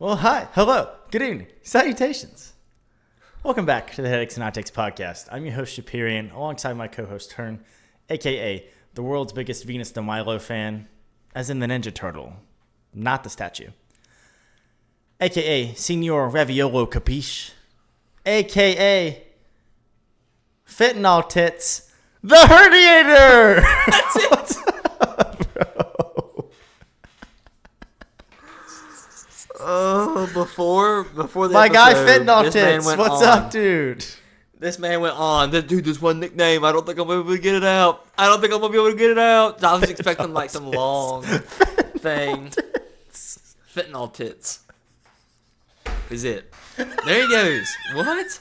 Well, hi, hello, good evening, salutations. Welcome back to the Headaches and Hot Takes podcast. I'm your host, Chaperian, alongside my co-host, Hern, a.k.a. the world's biggest Venus de Milo fan, as in the Ninja Turtle, not the statue. A.k.a. Signor Raviolo Capiche, a.k.a. Fentanyl Tits, the Herniator! That's it! Before the my episode, guy Fentanyl this man Tits, went what's on. up, dude? This man went on. Dude, this one nickname. I don't think I'm gonna be able to get it out. I was expecting like some long thing. Fentanyl tits. Is it? There he goes. What?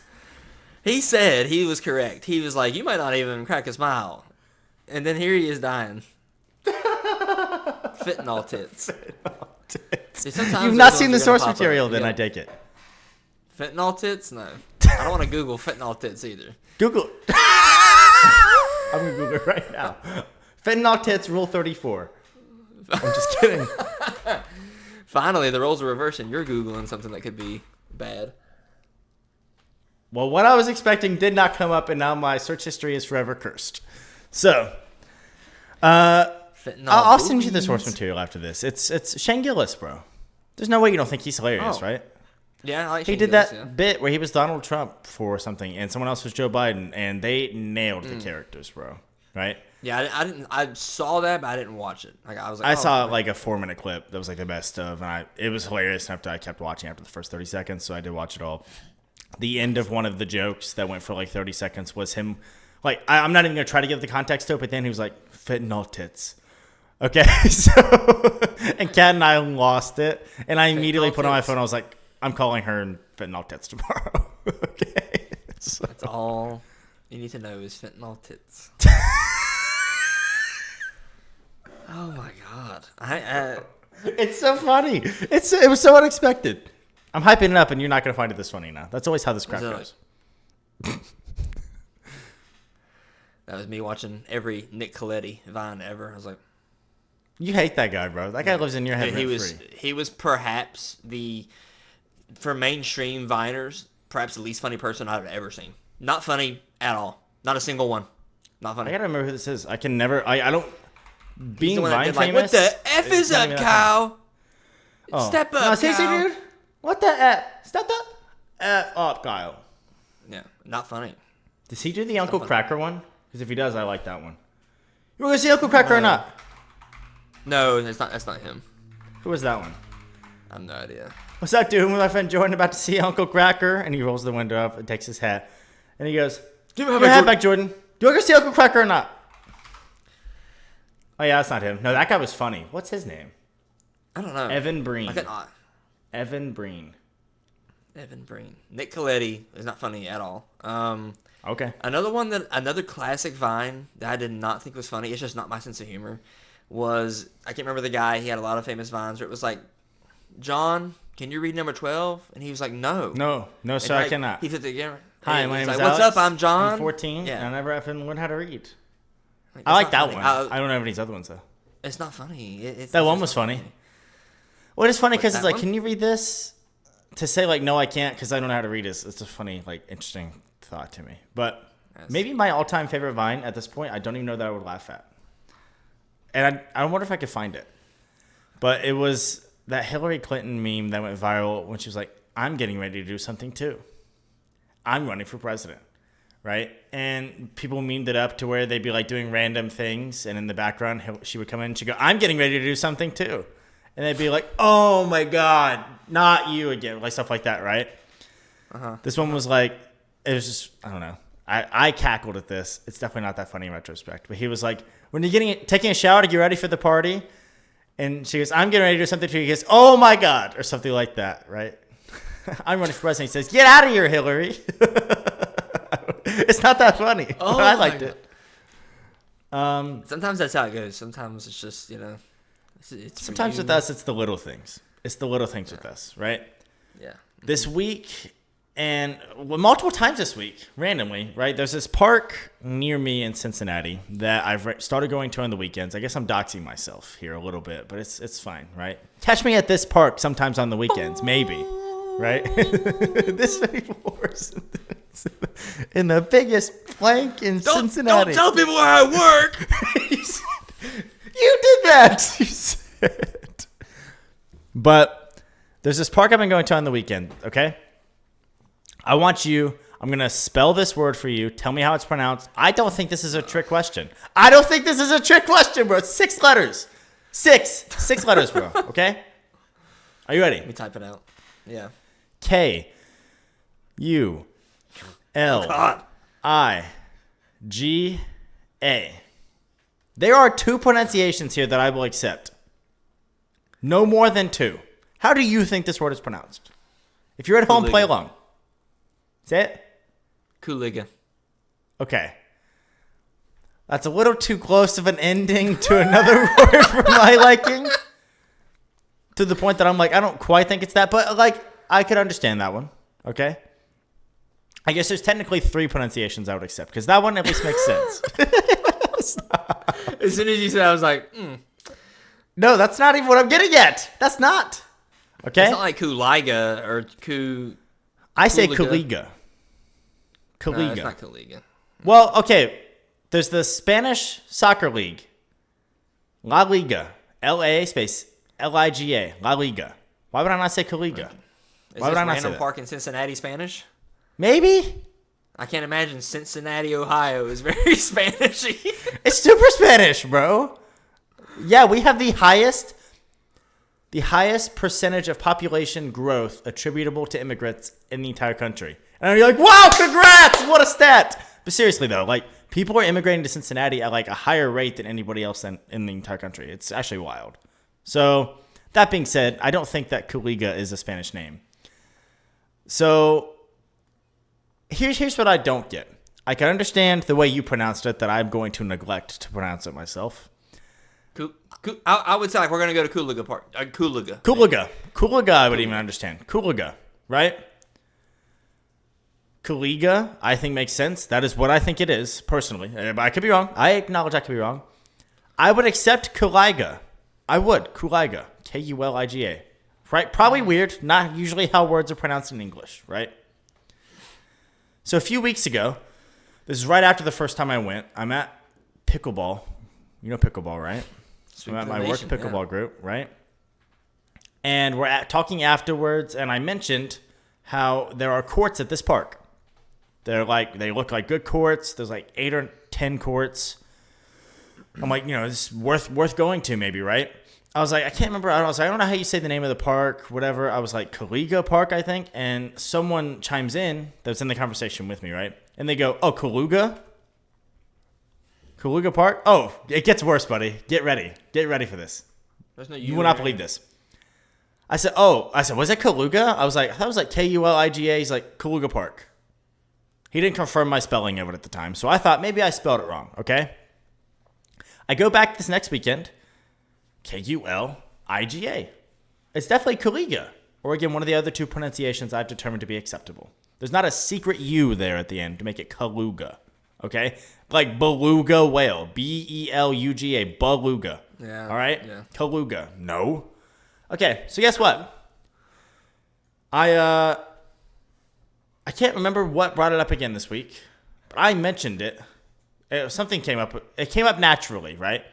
He said he was correct. He was like, you might not even crack a smile. And then here he is dying. Fentanyl tits. See, You've not seen the source material, then I take it. Fentanyl tits? No. I don't want to Google fentanyl tits either. Google. I'm going to Google it right now. Fentanyl tits, rule 34. I'm just kidding. Finally, the roles are reversing. You're Googling something that could be bad. Well, what I was expecting did not come up, and now my search history is forever cursed. So, I'll send you the source material after this. It's Shane Gillis, bro. There's no way you don't think he's hilarious, right? Yeah, I like he Shane did Gillis, that bit where he was Donald Trump for something, and someone else was Joe Biden, and they nailed the characters, bro. Right? Yeah, I didn't. I saw that, but I didn't watch it. Like I was like, I saw like a 4-minute clip that was like the best of, and it was hilarious. After I kept watching after the first 30 seconds, so I did watch it all. The end of one of the jokes that went for like 30 seconds was him. Like I'm not even gonna try to give the context to it, but then he was like fentanyl tits. Okay, so and Kat and I lost it, and I immediately put on my phone. I was like, I'm calling her and fentanyl tits tomorrow. Okay, so. That's all you need to know is fentanyl tits. Oh my god, It's so funny. It was so unexpected. I'm hyping it up, and you're not gonna find it this funny now. That's always how this crap goes. That was me watching every Nick Coletti Vine ever. I was like, you hate that guy, bro. That guy lives in your head. He was perhaps for mainstream Viners, perhaps the least funny person I've ever seen. Not funny at all. Not a single one. Not funny. I gotta remember who this is. I can never. I don't. Being Vine famous. What the F is up, cow? Step up, no, seriously, dude. What the F? Step up. Up, Kyle. Yeah, not funny. Does he do the Uncle Cracker one? Because if he does, I like that one. You want to see Uncle Cracker or not? No, that's not him. Who was that one? I have no idea. What's up, dude? My friend Jordan about to see Uncle Cracker, and he rolls the window up and takes his hat, and he goes, "Give me your hat back, Jordan. Do you want to see Uncle Cracker or not?" Oh yeah, that's not him. No, that guy was funny. What's his name? I don't know. Evan Breen. Evan Breen. Nick Coletti is not funny at all. Okay. Another classic Vine that I did not think was funny. It's just not my sense of humor. Was I can't remember the guy. He had a lot of famous Vines where it was like, John, can you read number 12? And he was like, no, sir, I cannot. He took the camera. Hi, my name is Alex. What's up? I'm John. I'm 14. Yeah. And I never effing learned how to read. I like that one. I don't know any other ones though. It's not funny. That one was funny. Well, it's funny because it's like, can you read this? To say like, no, I can't because I don't know how to read this. It's a funny, like, interesting thought to me. But maybe my all-time favorite Vine at this point, I don't even know that I would laugh at. And I wonder if I could find it. But it was that Hillary Clinton meme that went viral when she was like, I'm getting ready to do something too. I'm running for president. Right? And people memed it up to where they'd be like doing random things. And in the background, she would come in and she'd go, I'm getting ready to do something too. And they'd be like, oh my God, not you again. Like stuff like that, right? This one was like, it was just, I don't know. I cackled at this. It's definitely not that funny in retrospect. But he was like, when you're taking a shower to get ready for the party, and she goes, I'm getting ready to do something too. He goes, oh my God, or something like that, right? I'm running for president. He says, get out of here, Hillary. It's not that funny. Oh, but I liked it. Sometimes that's how it goes. Sometimes it's just, sometimes with us, it's the little things. It's the little things with us, right? Yeah. This week, And multiple times this week, randomly, right? There's this park near me in Cincinnati that I've started going to on the weekends. I guess I'm doxing myself here a little bit, but it's fine, right? Catch me at this park sometimes on the weekends, maybe, right? This many floors in the biggest plank in Cincinnati. Don't tell people where I work. You did that. You said. But there's this park I've been going to on the weekend, okay? I'm going to spell this word for you. Tell me how it's pronounced. I don't think this is a trick question. Bro. It's 6 letters. Six letters, bro. Okay? Are you ready? Let me type it out. Yeah. K-U-L-I-G-A. There are 2 pronunciations here that I will accept. No more than 2. How do you think this word is pronounced? If you're at home, play along. Say it. Cooliga. Okay. That's a little too close of an ending to another word for my liking. To the point that I'm like, I don't quite think it's that, but like, I could understand that one. Okay. I guess there's technically 3 pronunciations I would accept, because that one at least makes sense. As soon as you said, I was like, No, that's not even what I'm getting at. That's not. Okay. It's not like Kuliga or I say Kuliga. No, it's not Kuliga. Well, okay. There's the Spanish Soccer League. La Liga. L-A space L-I-G-A. La Liga. Why would I not say Kuliga? Is this random park in Cincinnati Spanish? Maybe. I can't imagine Cincinnati, Ohio is very Spanishy. It's super Spanish, bro. Yeah, we have the highest percentage of population growth attributable to immigrants in the entire country. And you're like, wow, congrats! What a stat! But seriously, though, like, people are immigrating to Cincinnati at, like, a higher rate than anybody else in the entire country. It's actually wild. So, that being said, I don't think that Kuliga is a Spanish name. So, here's what I don't get. I can understand the way you pronounced it, that I'm going to neglect to pronounce it myself. I would say, like, we're going to go to Kuliga Park. Kuliga. Kuliga, I would even understand. Kuliga, right? Kuliga, I think makes sense. That is what I think it is, personally. I could be wrong. I acknowledge I could be wrong. I would accept Kuliga. I would. Kuliga. K-U-L-I-G-A. Right? Probably weird. Not usually how words are pronounced in English, right? So a few weeks ago, this is right after the first time I went, I'm at pickleball. You know pickleball, right? So I'm at my work pickleball group, right? And we're talking afterwards, and I mentioned how there are courts at this park. They look like good courts. There's like 8 or 10 courts. I'm like, it's worth going to maybe, right? I was like, I can't remember. I was like, I don't know how you say the name of the park, whatever. I was like, Kuliga Park, I think. And someone chimes in that's in the conversation with me, right? And they go, oh, Kuliga? Kuliga Park? Oh, it gets worse, buddy. Get ready. Get ready for this. You will not believe this. I said, was it Kuliga? I thought it was like K-U-L-I-G-A. He's like, Kuliga Park. He didn't confirm my spelling of it at the time. So I thought maybe I spelled it wrong, okay? I go back this next weekend. K-U-L-I-G-A. It's definitely Kuliga. Or again, one of the other 2 pronunciations I've determined to be acceptable. There's not a secret U there at the end to make it Kaluga. Okay? Like beluga whale. B-E-L-U-G-A. Beluga. Yeah. All right? Yeah. Kaluga. No. Okay, so guess what? I can't remember what brought it up again this week, but I mentioned it. Something came up. It came up naturally, right?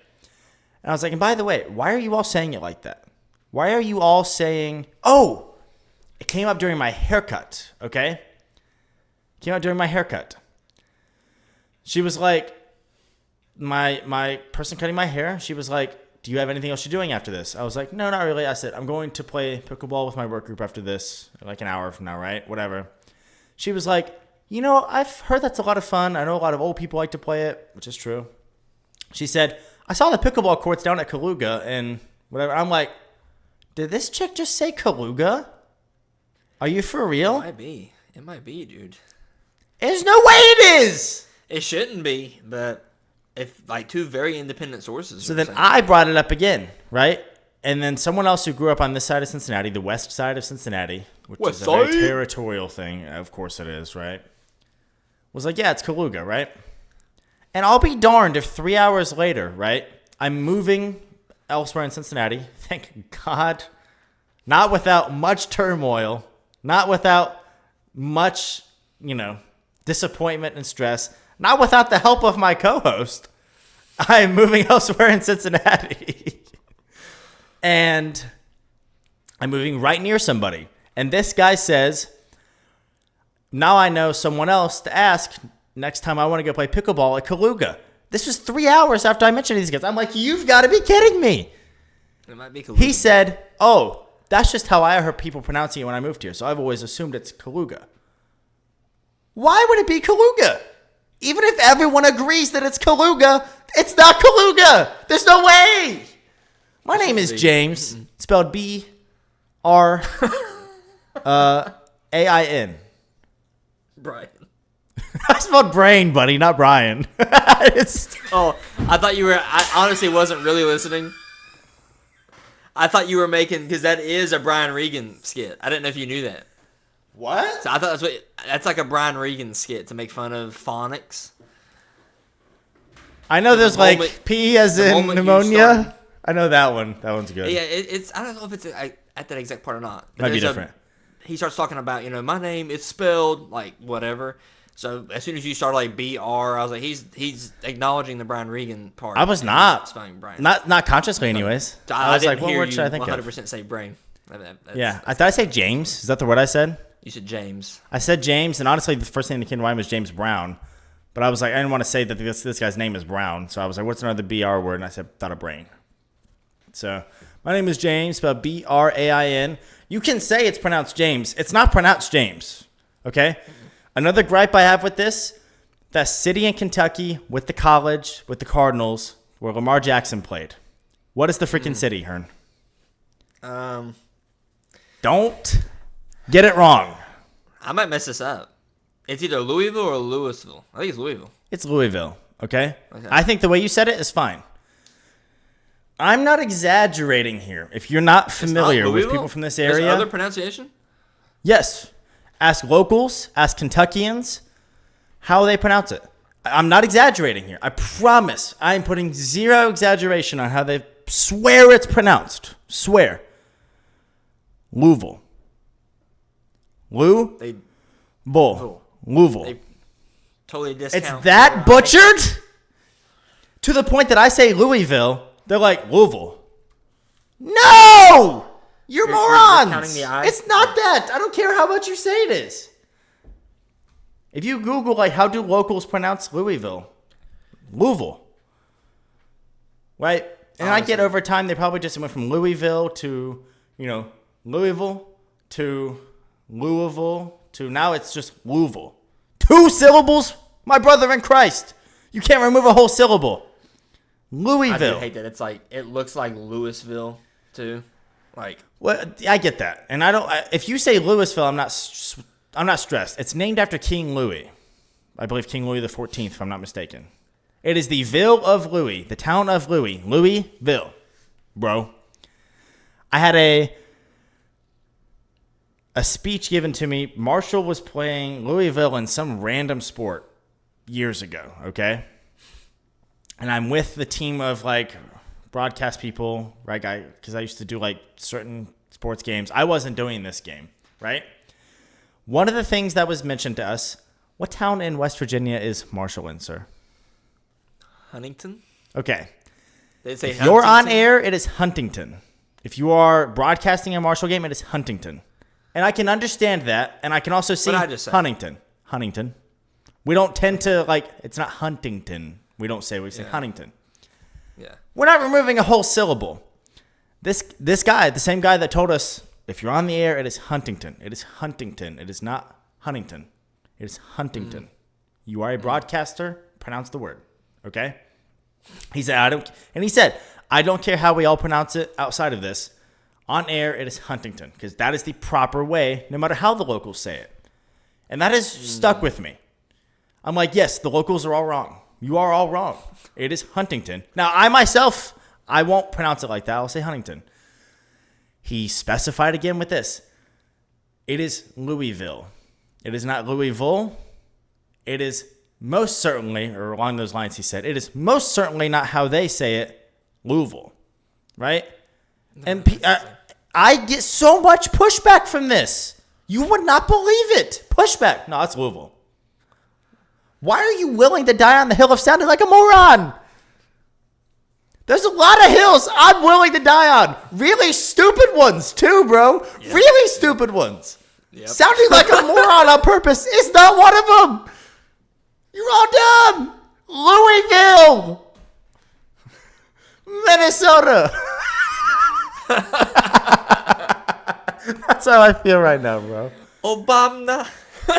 And I was like, and by the way, why are you all saying it like that? Why are you all saying, oh, it came up during my haircut, okay? It came up during my haircut. She was like, my person cutting my hair, she was like, do you have anything else you're doing after this? I was like, no, not really. I said, I'm going to play pickleball with my work group after this, like an hour from now, right? Whatever. She was like, I've heard that's a lot of fun. I know a lot of old people like to play it, which is true. She said, I saw the pickleball courts down at Kaluga and whatever. I'm like, did this chick just say Kaluga? Are you for real? It might be, dude. There's no way it is. It shouldn't be, but if like 2 very independent sources. So then I brought it up again, right? And then someone else who grew up on this side of Cincinnati, the west side of Cincinnati, which West is a very side? territorial thing. Of course it is, right? Was like, yeah, it's Kaluga, right? And I'll be darned if 3 hours later, right, I'm moving elsewhere in Cincinnati. Thank God. Not without much turmoil. Not without much, disappointment and stress. Not without the help of my co-host. I am moving elsewhere in Cincinnati. And I'm moving right near somebody. And this guy says, now I know someone else to ask next time I want to go play pickleball at Kaluga. This was 3 hours after I mentioned these guys. I'm like, you've got to be kidding me. It might be Kaluga. He said, oh, that's just how I heard people pronouncing it when I moved here. So I've always assumed it's Kaluga. Why would it be Kaluga? Even if everyone agrees that it's Kaluga, it's not Kaluga. There's no way. My name is James, spelled B-R-A-I-N. Brian. I spelled brain, buddy, not Brian. Oh, I thought you were. I honestly wasn't really listening. I thought you were making, because that is a Brian Regan skit. I didn't know if you knew that. What? So I thought that's like a Brian Regan skit to make fun of phonics. I know there's like moment- P as the in moment you pneumonia. I know that one. That one's good. Yeah, it's. I don't know if it's at that exact part or not. But Might be there's different. He starts talking about, my name is spelled like whatever. So as soon as you start like BR, I was like, he's acknowledging the Brian Regan part. I was not. Spelling Brian. Not consciously, anyways. I was didn't like, hear what you should I think 100% of? say brain. Yeah. Did I say James? Is that the word I said? You said James. I said James, and honestly, the first thing that came to mind was James Brown. But I was like, I didn't want to say that this guy's name is Brown. So I was like, what's another BR word? And I said, thought of brain. So my name is James, spelled B-R-A-I-N. You can say it's pronounced James. It's not pronounced James. Okay? Another gripe I have with this, that city in Kentucky with the college, with the Cardinals, where Lamar Jackson played. What is the freaking city, Hern? Don't get it wrong. I might mess this up. It's either Louisville or Louisville. I think it's Louisville. It's Louisville, okay? I think the way you said it is fine. I'm not exaggerating here. If you're not familiar with people from this area. There's other pronunciation? Yes. Ask locals, ask Kentuckians how they pronounce it. I'm not exaggerating here. I promise. I'm putting zero exaggeration on how they swear it's pronounced. Swear. Louisville. Louisville. They totally discount. It's that butchered to the point that I say Louisville, they're like Louisville. No! You're morons! counting the I? It's not that. I don't care how much you say it is. If you Google, like, how do locals pronounce Louisville? Louisville. Right? And I get over time, they probably just went from Louisville to, Louisville to Louisville to now it's just Louisville. 2 syllables? My brother in Christ. You can't remove a whole syllable. Louisville. I do hate that. It's like, it looks like Louisville, too. Like, well, I get that. And if you say Louisville, I'm not stressed. It's named after King Louis. I believe King Louis XIV, if I'm not mistaken. It is the Ville of Louis, the town of Louis. Louisville, bro. I had a speech given to me. Marshall was playing Louisville in some random sport years ago, okay? And I'm with the team of, like, broadcast people, right, guy? Because I used to do, like, certain sports games. I wasn't doing this game, right? One of the things that was mentioned to us, what town in West Virginia is Marshall in, sir? Huntington? Okay. They say if you're on air, it is Huntington. If you are broadcasting a Marshall game, it is Huntington. And I can understand that, and I can also see Huntington. We don't tend to, like, it's not Huntington. We don't say, we say Huntington. Yeah. We're not removing a whole syllable. This guy, the same guy that told us, if you're on the air, it is Huntington. It is Huntington. It is not Huntington. It is Huntington. You are a broadcaster. Pronounce the word. Okay? He said, I don't care how we all pronounce it outside of this. On air, it is Huntington, because that is the proper way, no matter how the locals say it. And that has stuck with me. I'm like, yes, the locals are all wrong. You are all wrong. It is Huntington. Now, I myself, I won't pronounce it like that. I'll say Huntington. He specified again with this. It is Louisville. It is not Louisville. It is most certainly, or along those lines he said, it is most certainly not how they say it, Louisville. Right? And I get so much pushback from this. You would not believe it. Pushback. No, it's Louisville. Why are you willing to die on the hill of sounding like a moron? There's a lot of hills I'm willing to die on. Really stupid ones, too, bro. Yep. Really stupid ones. Yep. Sounding like a moron on purpose is not one of them. You're all dumb. Louisville. Minnesota. That's how I feel right now, bro. Obama.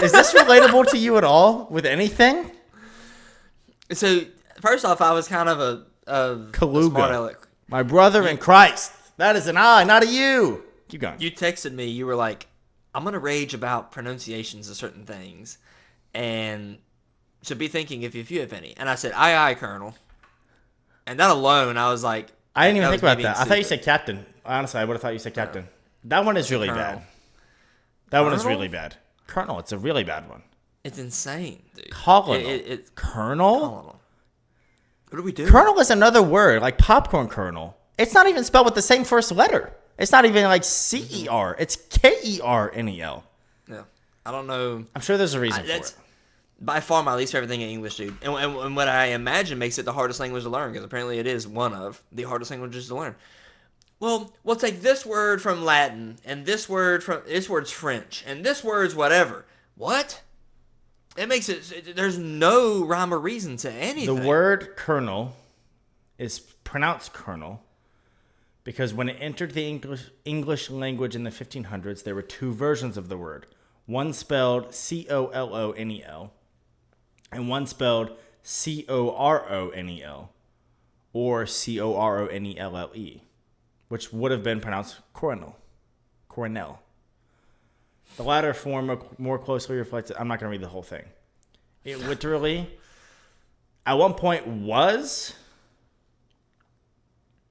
Is this relatable to you at all with anything? So, first off, I was kind of a Kaluga. Smart aleck. My brother in Christ. That is an I, not a you. Keep going. You texted me. You were like, I'm going to rage about pronunciations of certain things. And so be thinking if you have any. And I said, aye, Colonel. And that alone, I was like... I didn't even think about that. I thought you said captain. Honestly, I would have thought you said captain. No. That one is really bad. That one is really bad. Colonel, it's a really bad one. It's insane, dude. Colonel. Colonel? Colonel. What do we do? Colonel is another word, like popcorn kernel. It's not even spelled with the same first letter. It's not even like C-E-R. It's K-E-R-N-E-L. Yeah. I don't know. I'm sure there's a reason for it. By far my least favorite thing in English, dude. And what I imagine makes it the hardest language to learn, because apparently it is one of the hardest languages to learn. Well, we'll take this word from Latin, and this word's French, and this word's whatever. What? It makes it, there's no rhyme or reason to anything. The word colonel is pronounced colonel because when it entered the English language in the 1500s, there were two versions of the word. One spelled C-O-L-O-N-E-L, and one spelled C-O-R-O-N-E-L, or C-O-R-O-N-E-L-L-E, which would have been pronounced coronel. The latter form more closely reflects... I'm not going to read the whole thing. It literally, at one point, was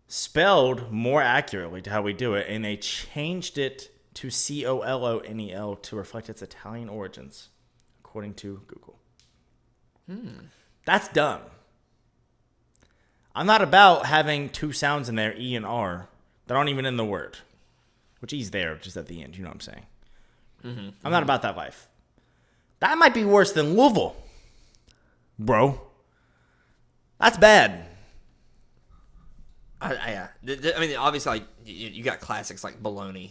spelled more accurately to how we do it, and they changed it to C-O-L-O-N-E-L to reflect its Italian origins, according to Google. That's dumb. I'm not about having two sounds in there, E and R, that aren't even in the word. Which E's there, just at the end, you know what I'm saying. I'm not about that life. That might be worse than Louisville, bro. That's bad. I mean, obviously, like you got classics like bologna.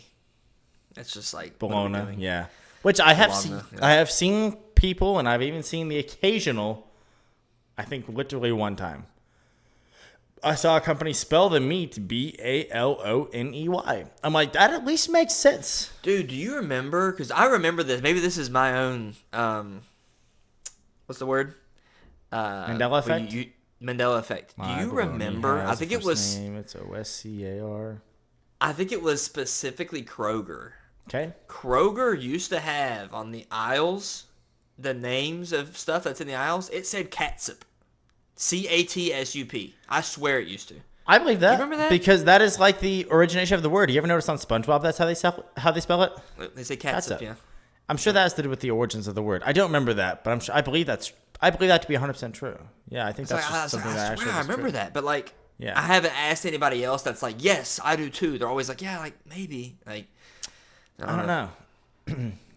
It's just like bologna, yeah. Which I have seen. Yeah. I have seen people, and I've even seen the occasional. I think literally one time, I saw a company spell the meat B-A-L-O-N-E-Y. I'm like, that at least makes sense. Dude, do you remember? Because I remember this. Maybe this is my own, what's the word? Mandela effect? Mandela effect. Do you remember? I think it was... Name. It's O-S-C-A-R. I think it was specifically Kroger. Okay. Kroger used to have on the aisles, the names of stuff that's in the aisles, it said catsup. C-A-T-S-U-P. I swear it used to. I believe that. You remember that? Because that is like the origination of the word. You ever notice on SpongeBob that's how they spell it? They say catsup, yeah. I'm sure that has to do with the origins of the word. I don't remember that, but I believe that to be 100% true. Yeah, I think that's just something that actually I remember that, but like, yeah. I haven't asked anybody else that's like, yes, I do too. They're always like, yeah, like maybe. Like, I don't know.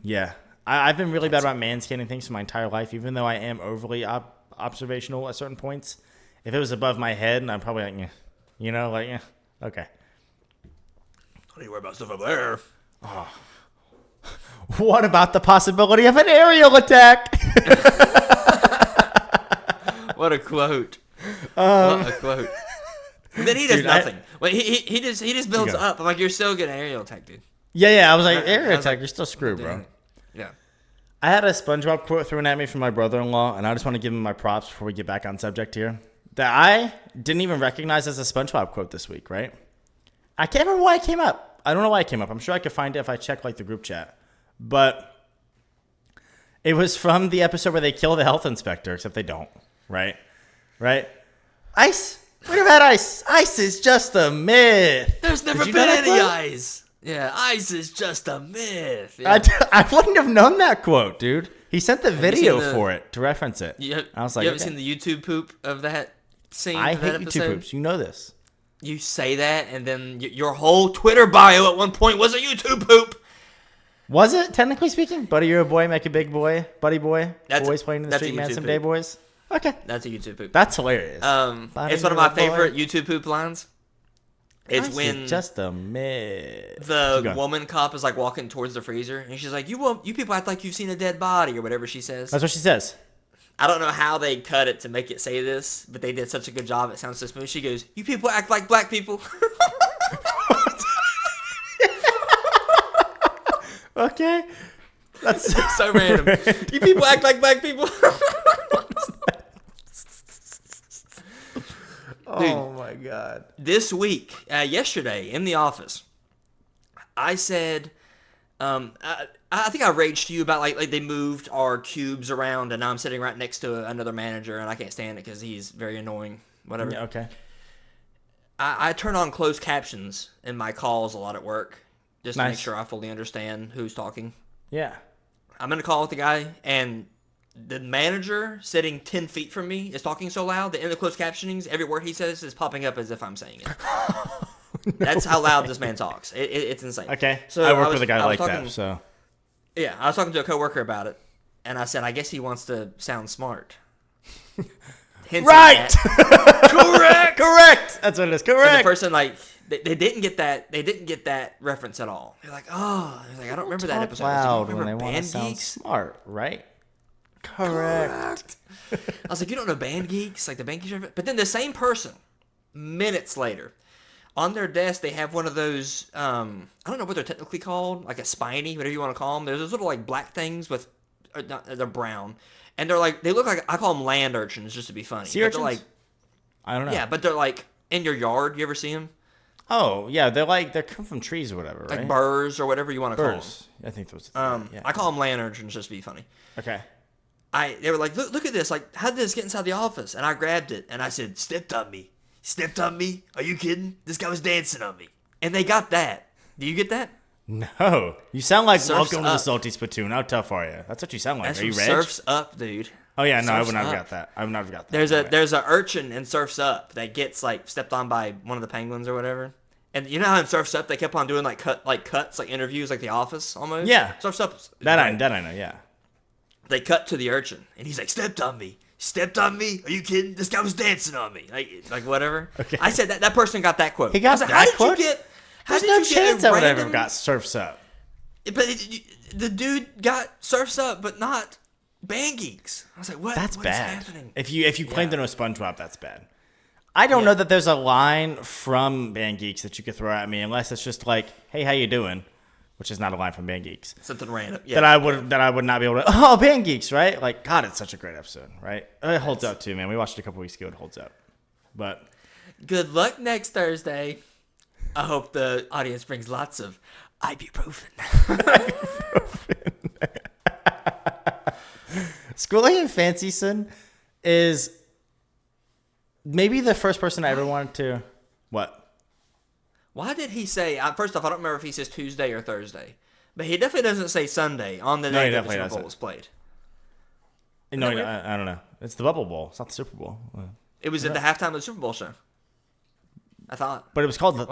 Yeah. I've been really bad about manscaping things for my entire life, even though I am overly observational at certain points. If it was above my head, and I'm probably like, yeah, you know, like, yeah, okay. Don't you worry about stuff up there. Oh. What about the possibility of an aerial attack? What a quote. What a quote. And then he does nothing. He just builds up. I'm like, you're still getting an aerial attack, dude. Yeah. I was like, aerial attack, you're still screwed, bro. Yeah. I had a SpongeBob quote thrown at me from my brother-in-law, and I just want to give him my props before we get back on subject here, that I didn't even recognize as a SpongeBob quote this week, right? I can't remember why it came up. I don't know why it came up. I'm sure I could find it if I check like the group chat. But it was from the episode where they kill the health inspector, except they don't, right? Right? Ice. We'd have had ice. Ice is just a myth. There's never been any ice. Yeah, ice is just a myth. Yeah. I wouldn't have known that quote, dude. He sent the video for it to reference it. I was like, you haven't seen the YouTube poop of that scene? I hate YouTube poops. You know this. You say that, and then your whole Twitter bio at one point was a YouTube poop. Was it, technically speaking? Buddy, you're a boy, make a big boy. Buddy boy. Boys playing in the street, man, someday, boys. Okay. That's a YouTube poop. That's hilarious. It's one of my favorite YouTube poop lines. It's when just a myth. The woman cop is like walking towards the freezer, and she's like, "You people act like you've seen a dead body," or whatever she says. That's what she says. I don't know how they cut it to make it say this, but they did such a good job. It sounds so smooth. She goes, "You people act like black people." Okay, that's so random. You people act like black people. Oh my god. This week, yesterday, in the office, I said, I think I raged to you about like they moved our cubes around, and now I'm sitting right next to another manager, and I can't stand it because he's very annoying. Whatever. Yeah, okay. I turn on closed captions in my calls a lot at work, just to make sure I fully understand who's talking. Yeah. I'm in a call with the guy, and the manager sitting 10 feet from me is talking so loud that in the closed captionings, every word he says is popping up as if I'm saying it. That's how loud this man talks. It's insane. Okay. So I work with a guy like that, so. Yeah, I was talking to a coworker about it, and I said, I guess he wants to sound smart. Right! Correct! That's what it is. Correct! And the person, like, they didn't get that. They didn't get that reference at all. They're like, oh, I don't remember that episode. Loud when they want to sound smart, right? Correct. I was like, you don't know Band Geeks? Like the Band Geeks reference? But then the same person, minutes later, on their desk, they have one of those, I don't know what they're technically called, like a spiny, whatever you want to call them. There's those little, like, black things with, they're brown. And they're like, they look like, I call them land urchins just to be funny. Sea urchins? They're like, I don't know. Yeah, but they're like in your yard. You ever see them? Oh, yeah. They come from trees or whatever, right? Like burrs or whatever you want to call them. I think those. Yeah. I call them land urchins just to be funny. Okay. They were like, look at this. Like, how did this get inside the office? And I grabbed it and I said, stepped on me. Stepped on me? Are you kidding? This guy was dancing on me. And they got that. Do you get that? No. You sound like Surf's Welcome to the Up. Salty Spittoon. How tough are you? That's what you sound like. That's Are you from Reg? Surf's Up, dude. Oh, yeah. No, I would not Surf's have Up. got that. I would not have got that. There's a urchin in Surf's Up that gets, like, stepped on by one of the penguins or whatever. And you know how in Surf's Up they kept on doing, like, cuts, like interviews, like The Office, almost? Yeah. Surf's Up. That I know, yeah. They cut to the urchin, and he's like, stepped on me. Stepped on me? Are you kidding? This guy was dancing on me. Like whatever. Okay. I said that person got that quote. He got like, that quote? How There's did no you get chance a I would ever random... got Surf's Up. But the dude got Surf's Up, but not Band Geeks. I was like, what? That's what bad. Is happening? If you claim to know SpongeBob, that's bad. I don't know that there's a line from Band Geeks that you could throw at me unless it's just like, hey, how you doing? Which is not a line from Band Geeks. Something random. Yeah. That I would not be able to. Oh, Band Geeks, right? Like, God, it's such a great episode, right? It holds up too, man. We watched it a couple weeks ago. It holds up. But good luck next Thursday. I hope the audience brings lots of ibuprofen. Schooling and Fancyson is maybe the first person I ever wanted to. What? Why did he say? First off, I don't remember if he says Tuesday or Thursday, but he definitely doesn't say Sunday on the day that the Super Bowl was played. No, I don't know. It's the Bubble Bowl. It's not the Super Bowl. It was at the halftime of the Super Bowl show. I thought. But it was called the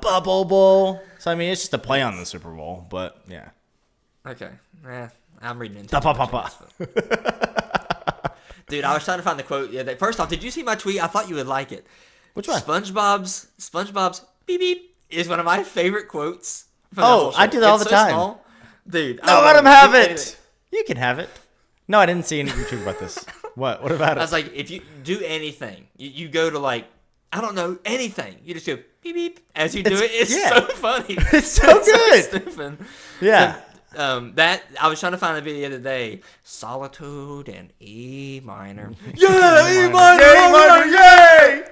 Bubble Bowl. So I mean, it's just a play on the Super Bowl. But yeah. Okay. I'm reading into it. Dude, I was trying to find the quote. Yeah. First off, did you see my tweet? I thought you would like it. Which one? SpongeBob's beep beep is one of my favorite quotes. I do that all the time. Small. Dude, no, let him have it. You can have it. No, I didn't see any YouTube about this. What? What about it? I was like, if you do anything, you go to like, I don't know, anything. You just go beep beep as you do it. It's so funny. It's so good. So stupid. Yeah. That I was trying to find a video the other day. Solitude and E minor. Yeah, E minor, yay!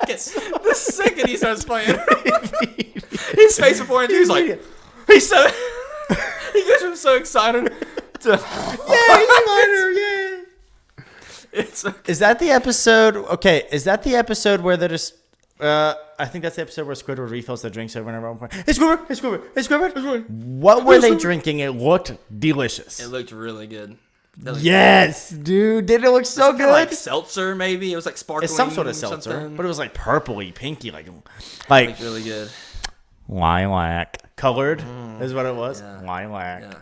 The second he starts playing, his face before and he's like, he goes from so excited to yay, E minor, yay! It's okay. Is that the episode? Okay, is that the episode where they're just? I think that's the episode where Squidward refills the drinks over and over at one point. Hey Squidward! Hey Squidward! Hey Squidward! Hey Squidward! What were they drinking? It looked delicious. It looked really good. Yes, dude! Did it look so good? Like seltzer, maybe it was like sparkling. It's some sort of seltzer, but it was like purpley, pinky, like looked really good. Lilac colored is what it was. Yeah. Lilac. Yeah.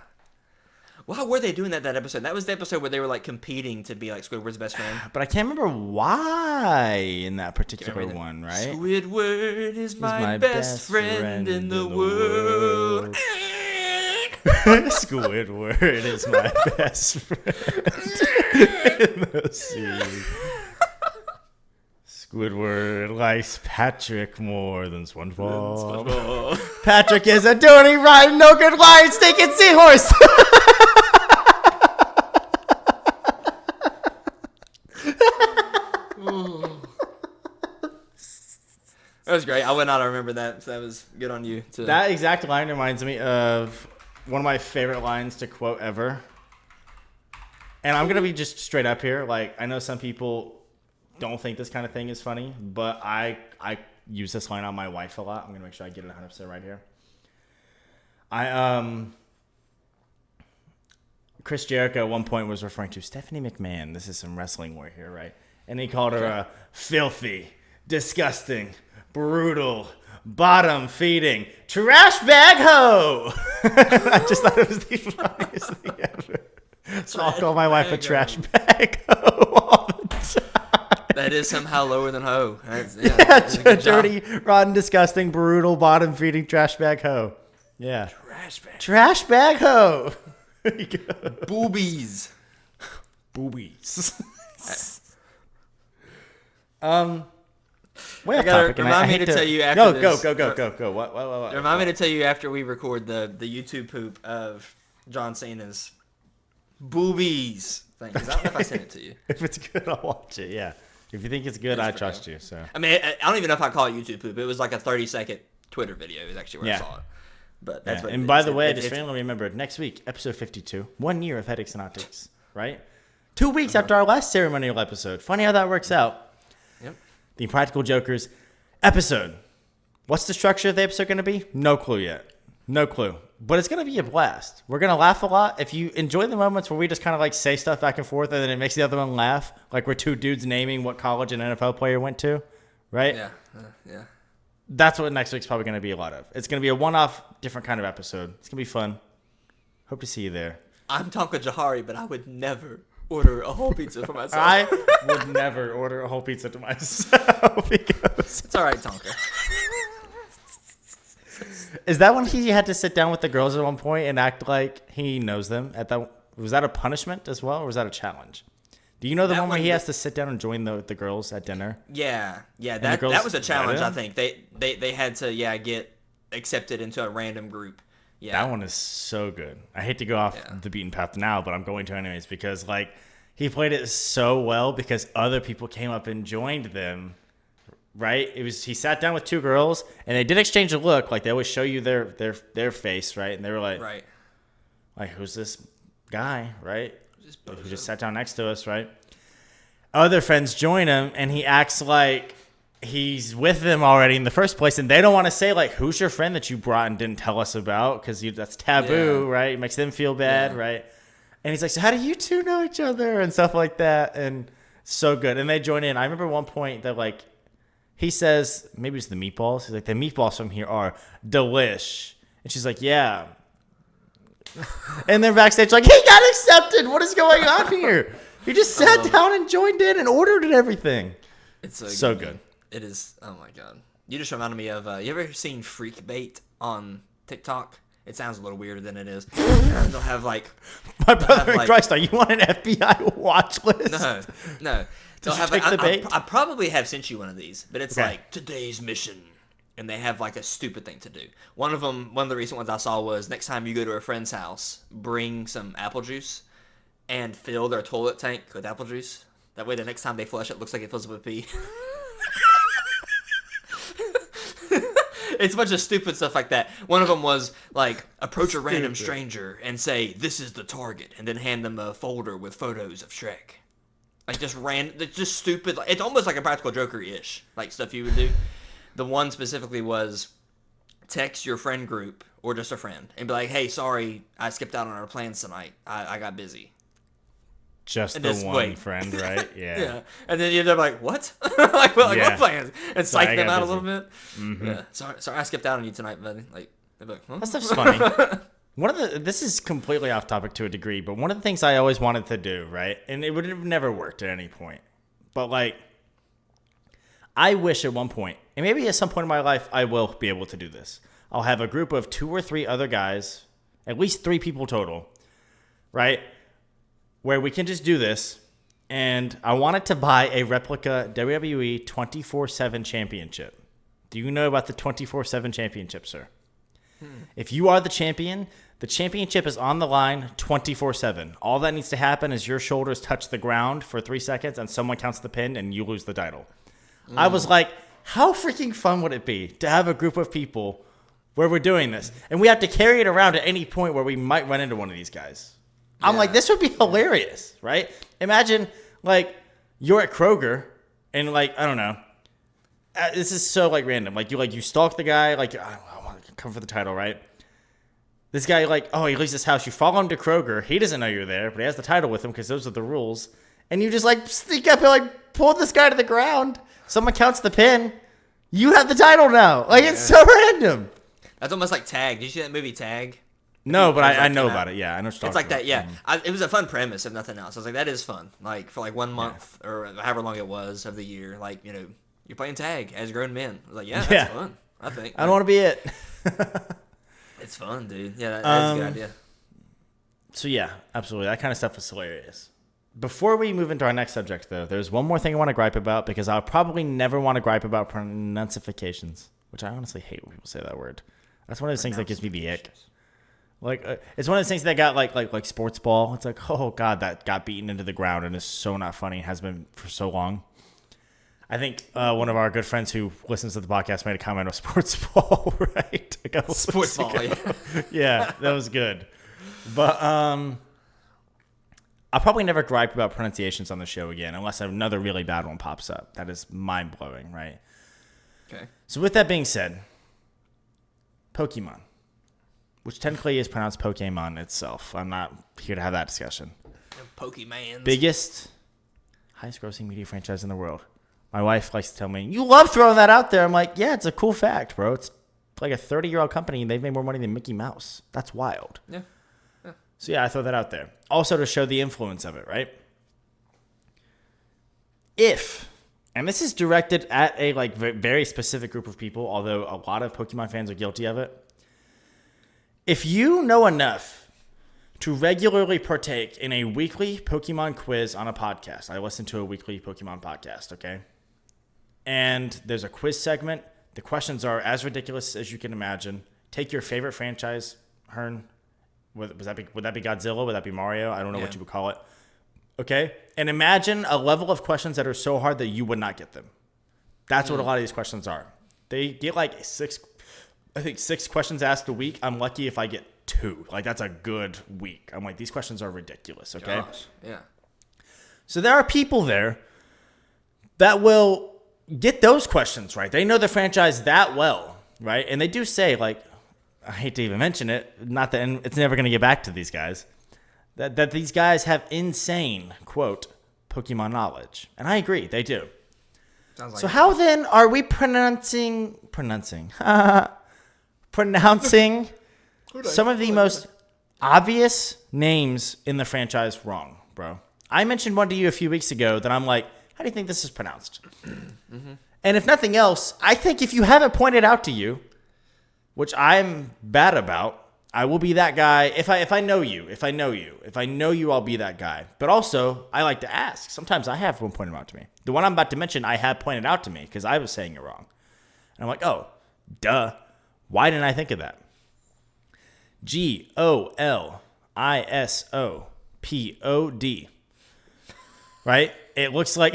Well, how were they doing that episode? That was the episode where they were like competing to be like Squidward's best friend. But I can't remember why in that particular one, right? Squidward is my best friend in the world. Squidward is my best friend in the sea. Squidward likes Patrick more than SpongeBob. Patrick is a dirty, rotten, no good lion, stinking seahorse. That was great. I would not remember that. So that was good on you. That exact line reminds me of one of my favorite lines to quote ever. And I'm going to be just straight up here. Like, I know some people don't think this kind of thing is funny, but I use this line on my wife a lot. I'm going to make sure I get it 100% right here. Chris Jericho at one point was referring to Stephanie McMahon. This is some wrestling word here, right? And he called her a filthy, disgusting, brutal, bottom-feeding, trash bag hoe. I just thought it was the funniest thing ever. So I'll call my wife a trash bag hoe all the time. That is somehow lower than hoe. Dirty, rotten, disgusting, brutal, bottom-feeding, trash bag hoe. Yeah. Trash bag hoe. There you go. Boobies. Boobies. Remind me to tell you after this. Go. What? Remind me to tell you after we record the YouTube poop of John Cena's boobies thing. 'Cause I don't know if I sent it to you. If it's good, I'll watch it. Yeah. If you think it's good, I trust you. So. I mean, I don't even know if I call it YouTube poop. It was like a 30-second Twitter video. Is actually where I saw it. But that's what. And by the way, just randomly remember next week, episode 52, 1 year of Headaches and Optics, right? 2 weeks after our last ceremonial episode. Funny how that works out. Yep. The Impractical Jokers episode. What's the structure of the episode going to be? No clue yet. No clue. But it's going to be a blast. We're going to laugh a lot. If you enjoy the moments where we just kind of like say stuff back and forth and then it makes the other one laugh, like we're two dudes naming what college an NFL player went to, right? Yeah. That's what next week's probably going to be a lot of. It's going to be a one-off, different kind of episode. It's going to be fun. Hope to see you there. I'm Tonka Jahari, but I would never order a whole pizza for myself. I would never order a whole pizza to myself because it's all right, Tonka. Is that when he had to sit down with the girls at one point and act like he knows them? Was that a punishment as well, or was that a challenge? Do you know the one where he has to sit down and join the girls at dinner? Yeah. That was a challenge. I think they had to get accepted into a random group. Yeah, that one is so good. I hate to go off the beaten path now, but I'm going to anyways because like he played it so well because other people came up and joined them. Right? He sat down with two girls and they did exchange a look. Like they always show you their face, right? And they were like, right, like who's this guy, right? Who just sat down next to us, right? Other friends join him and he acts like he's with them already in the first place, and they don't want to say like, "Who's your friend that you brought and didn't tell us about?" Because that's taboo, right? It makes them feel bad, right? And he's like, "So how do you two know each other?" and stuff like that, and so good. And they join in. I remember one point that like he says, maybe it's the meatballs. He's like, "The meatballs from here are delish," and she's like, "Yeah." And they're backstage like, "He got accepted. What is going on here?" He just sat down and joined in and ordered and everything. It's so good. It is. Oh my god! You just reminded me of. You ever seen Freak Bait on TikTok? It sounds a little weirder than it is. They'll have like. My brother in Christ, are you on an FBI watch list? No. They'll have. I probably have sent you one of these, but it's like today's mission, and they have like a stupid thing to do. One of the recent ones I saw was next time you go to a friend's house, bring some apple juice, and fill their toilet tank with apple juice. That way, the next time they flush it, looks like it fills up with pee. It's a bunch of stupid stuff like that. One of them was like approach a random stranger and say, "This is the target," and then hand them a folder with photos of Shrek. Like just it's just stupid. Like, it's almost like a Practical Joker-ish, like stuff you would do. The one specifically was text your friend group or just a friend and be like, "Hey, sorry, I skipped out on our plans tonight. I got busy." Just and the one friend, right? Yeah. Yeah. And then they're like, "What?" Like, well, like, what plans? And psych them out a little bit. Mm-hmm. Yeah. Sorry, I skipped out on you tonight, buddy. Like, they're like, huh? That stuff's funny. This is completely off topic to a degree, but one of the things I always wanted to do, right? And it would have never worked at any point. But like, I wish at one point, and maybe at some point in my life, I will be able to do this. I'll have a group of 2 or 3 other guys, at least 3 people total, right? Where we can just do this, and I wanted to buy a replica WWE 24/7 championship. Do you know about the 24/7 championship, sir? If you are the championship is on the line 24/7. All that needs to happen is your shoulders touch the ground for 3 seconds, and someone counts the pin, and you lose the title. I was like, how freaking fun would it be to have a group of people where we're doing this, and we have to carry it around at any point where we might run into one of these guys. I'm like, this would be hilarious, right? Imagine, like, you're at Kroger, and, like, I don't know. This is so, like, random. Like, you stalk the guy, like, I want to come for the title, right? This guy, like, he leaves his house. You follow him to Kroger. He doesn't know you're there, but he has the title with him because those are the rules. And you just, like, sneak up and, like, pull this guy to the ground. Someone counts the pin. You have the title now. Like, it's so random. That's almost like Tag. Did you see that movie Tag? No, but I know about it. Yeah, I know. It's like that. Yeah, it was a fun premise, if nothing else. I was like, that is fun. Like for like 1 month or however long it was of the year, like you're playing tag as grown men. I was like, that's fun. I think. I don't want to be it. It's fun, dude. Yeah, that's a good idea. So yeah, absolutely. That kind of stuff is hilarious. Before we move into our next subject, though, there's one more thing I want to gripe about because I'll probably never want to gripe about pronunciations, which I honestly hate when people say that word. That's one of those things that gives me the ick. Like it's one of those things that got like sports ball. It's like, oh god, that got beaten into the ground and is so not funny. Has been for so long. I think one of our good friends who listens to the podcast made a comment on sports ball, right? Sports ball, yeah, that was good. But I'll probably never gripe about pronunciations on the show again unless another really bad one pops up. That is mind blowing, right? Okay. So with that being said, Pokemon, which technically is pronounced Pokemon itself. I'm not here to have that discussion. Pokemans. Biggest, highest grossing media franchise in the world. My wife likes to tell me, you love throwing that out there. I'm like, yeah, it's a cool fact, bro. It's like a 30-year-old company, and they've made more money than Mickey Mouse. That's wild. Yeah. So, yeah, I throw that out there. Also to show the influence of it, right? If, and this is directed at a very specific group of people, although a lot of Pokemon fans are guilty of it. If you know enough to regularly partake in a weekly Pokemon quiz on a podcast, I listen to a weekly Pokemon podcast, okay? And there's a quiz segment. The questions are as ridiculous as you can imagine. Take your favorite franchise, Hern. Would that be Godzilla? Would that be Mario? I don't know what you would call it. Okay? And imagine a level of questions that are so hard that you would not get them. That's what a lot of these questions are. They get like 6 questions asked a week. I'm lucky if I get 2. Like, that's a good week. I'm like, these questions are ridiculous, okay? Gosh, yeah. So there are people there that will get those questions right. They know the franchise that well, right? And they do say, like, I hate to even mention it, not that it's never going to get back to these guys, that these guys have insane, quote, Pokemon knowledge. And I agree, they do. Sounds like so how then are we pronouncing some of the most obvious names in the franchise wrong, bro? I mentioned one to you a few weeks ago that I'm like, how do you think this is pronounced? Mm-hmm. And if nothing else, I think if you have it pointed out to you, which I'm bad about, I will be that guy. If I know you, I'll be that guy. But also, I like to ask. Sometimes I have one pointed out to me. The one I'm about to mention, I have pointed out to me because I was saying it wrong. And I'm like, oh, duh. Why didn't I think of that? GOLISOPOD. Right? It looks like...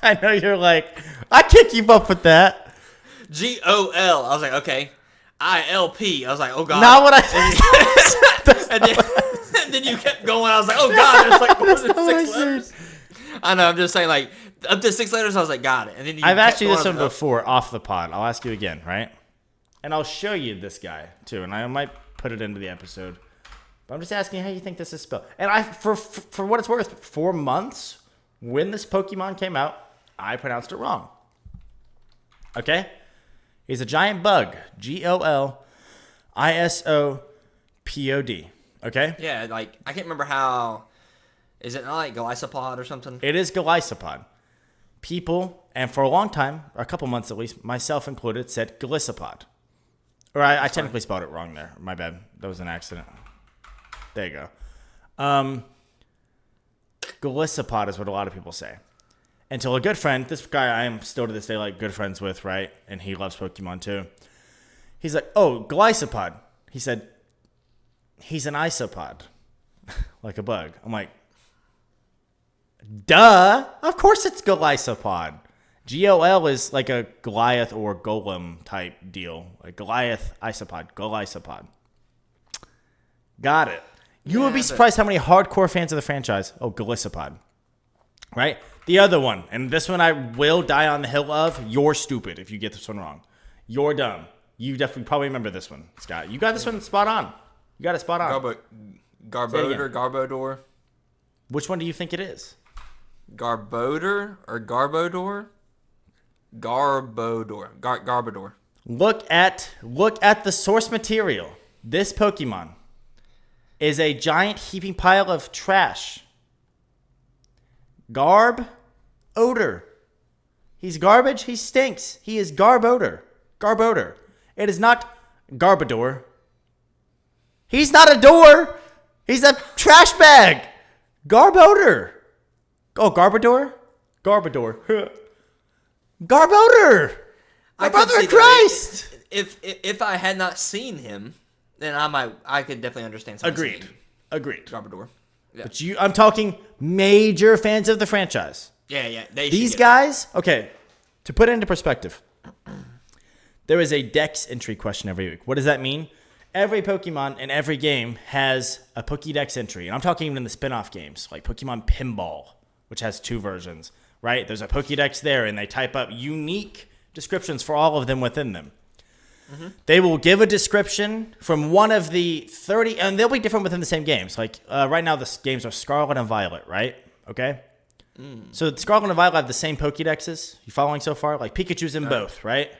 I know you're like, I can't keep up with that. GOL. I was like, okay. ILP. I was like, oh god. Not what I then you kept going. I was like, oh god, there's like more than 6 letters. I know. I'm just saying, like up to 6 letters. I was like, got it. And then I've asked you this one before off the pod. I'll ask you again, right? And I'll show you this guy too, and I might put it into the episode. But I'm just asking how you think this is spelled. And for what it's worth, 4 months when this Pokemon came out, I pronounced it wrong. Okay? He's a giant bug. Glisopod. Okay? Yeah, like I can't remember how. Is it not like Glisopod or something? It is Glisopod. People, and for a long time, or a couple months at least, myself included, said Glisopod. Or I technically spelled it wrong there. My bad. That was an accident. There you go. Glisopod is what a lot of people say. Until a good friend, this guy I am still to this day like good friends with, right? And he loves Pokemon too. He's like, oh, Glisopod. He said, he's an isopod. Like a bug. I'm like, duh. Of course it's Glisopod. GOL is like a Goliath or Golem type deal. Like Goliath, isopod, Glisopod. Got it. You would be surprised how many hardcore fans of the franchise. Oh, Glisopod. Right? The other one, and this one I will die on the hill of. You're stupid if you get this one wrong. You're dumb. You definitely probably remember this one, Scott. You got this one spot on. You got it spot on. Garbodor. Which one do you think it is? Garbodor or Garbodor? Garbodor. Look at the source material. This Pokemon is a giant heaping pile of trash. Garb odor. He's garbage. He stinks. He is Garbodor. Garbodor. It is not Garbodor. He's not a door. He's a trash bag. Garbodor. Oh, Garbodor? Garbodor. Garbodor. My brother in Christ. If I had not seen him, then I could definitely understand something. Agreed. Garbodor. Yeah. But I'm talking major fans of the franchise. Yeah. These guys, okay, to put it into perspective, there is a Dex entry question every week. What does that mean? Every Pokemon in every game has a Pokédex entry. And I'm talking even in the spin-off games, like Pokemon Pinball, which has 2 versions, right? There's a Pokédex there, and they type up unique descriptions for all of them within them. Mm-hmm. They will give a description from one of the 30, and they'll be different within the same games. Like right now, the games are Scarlet and Violet, right? Okay? So Scarlet and Violet have the same Pokédexes. You following so far? Like Pikachu's in both, right?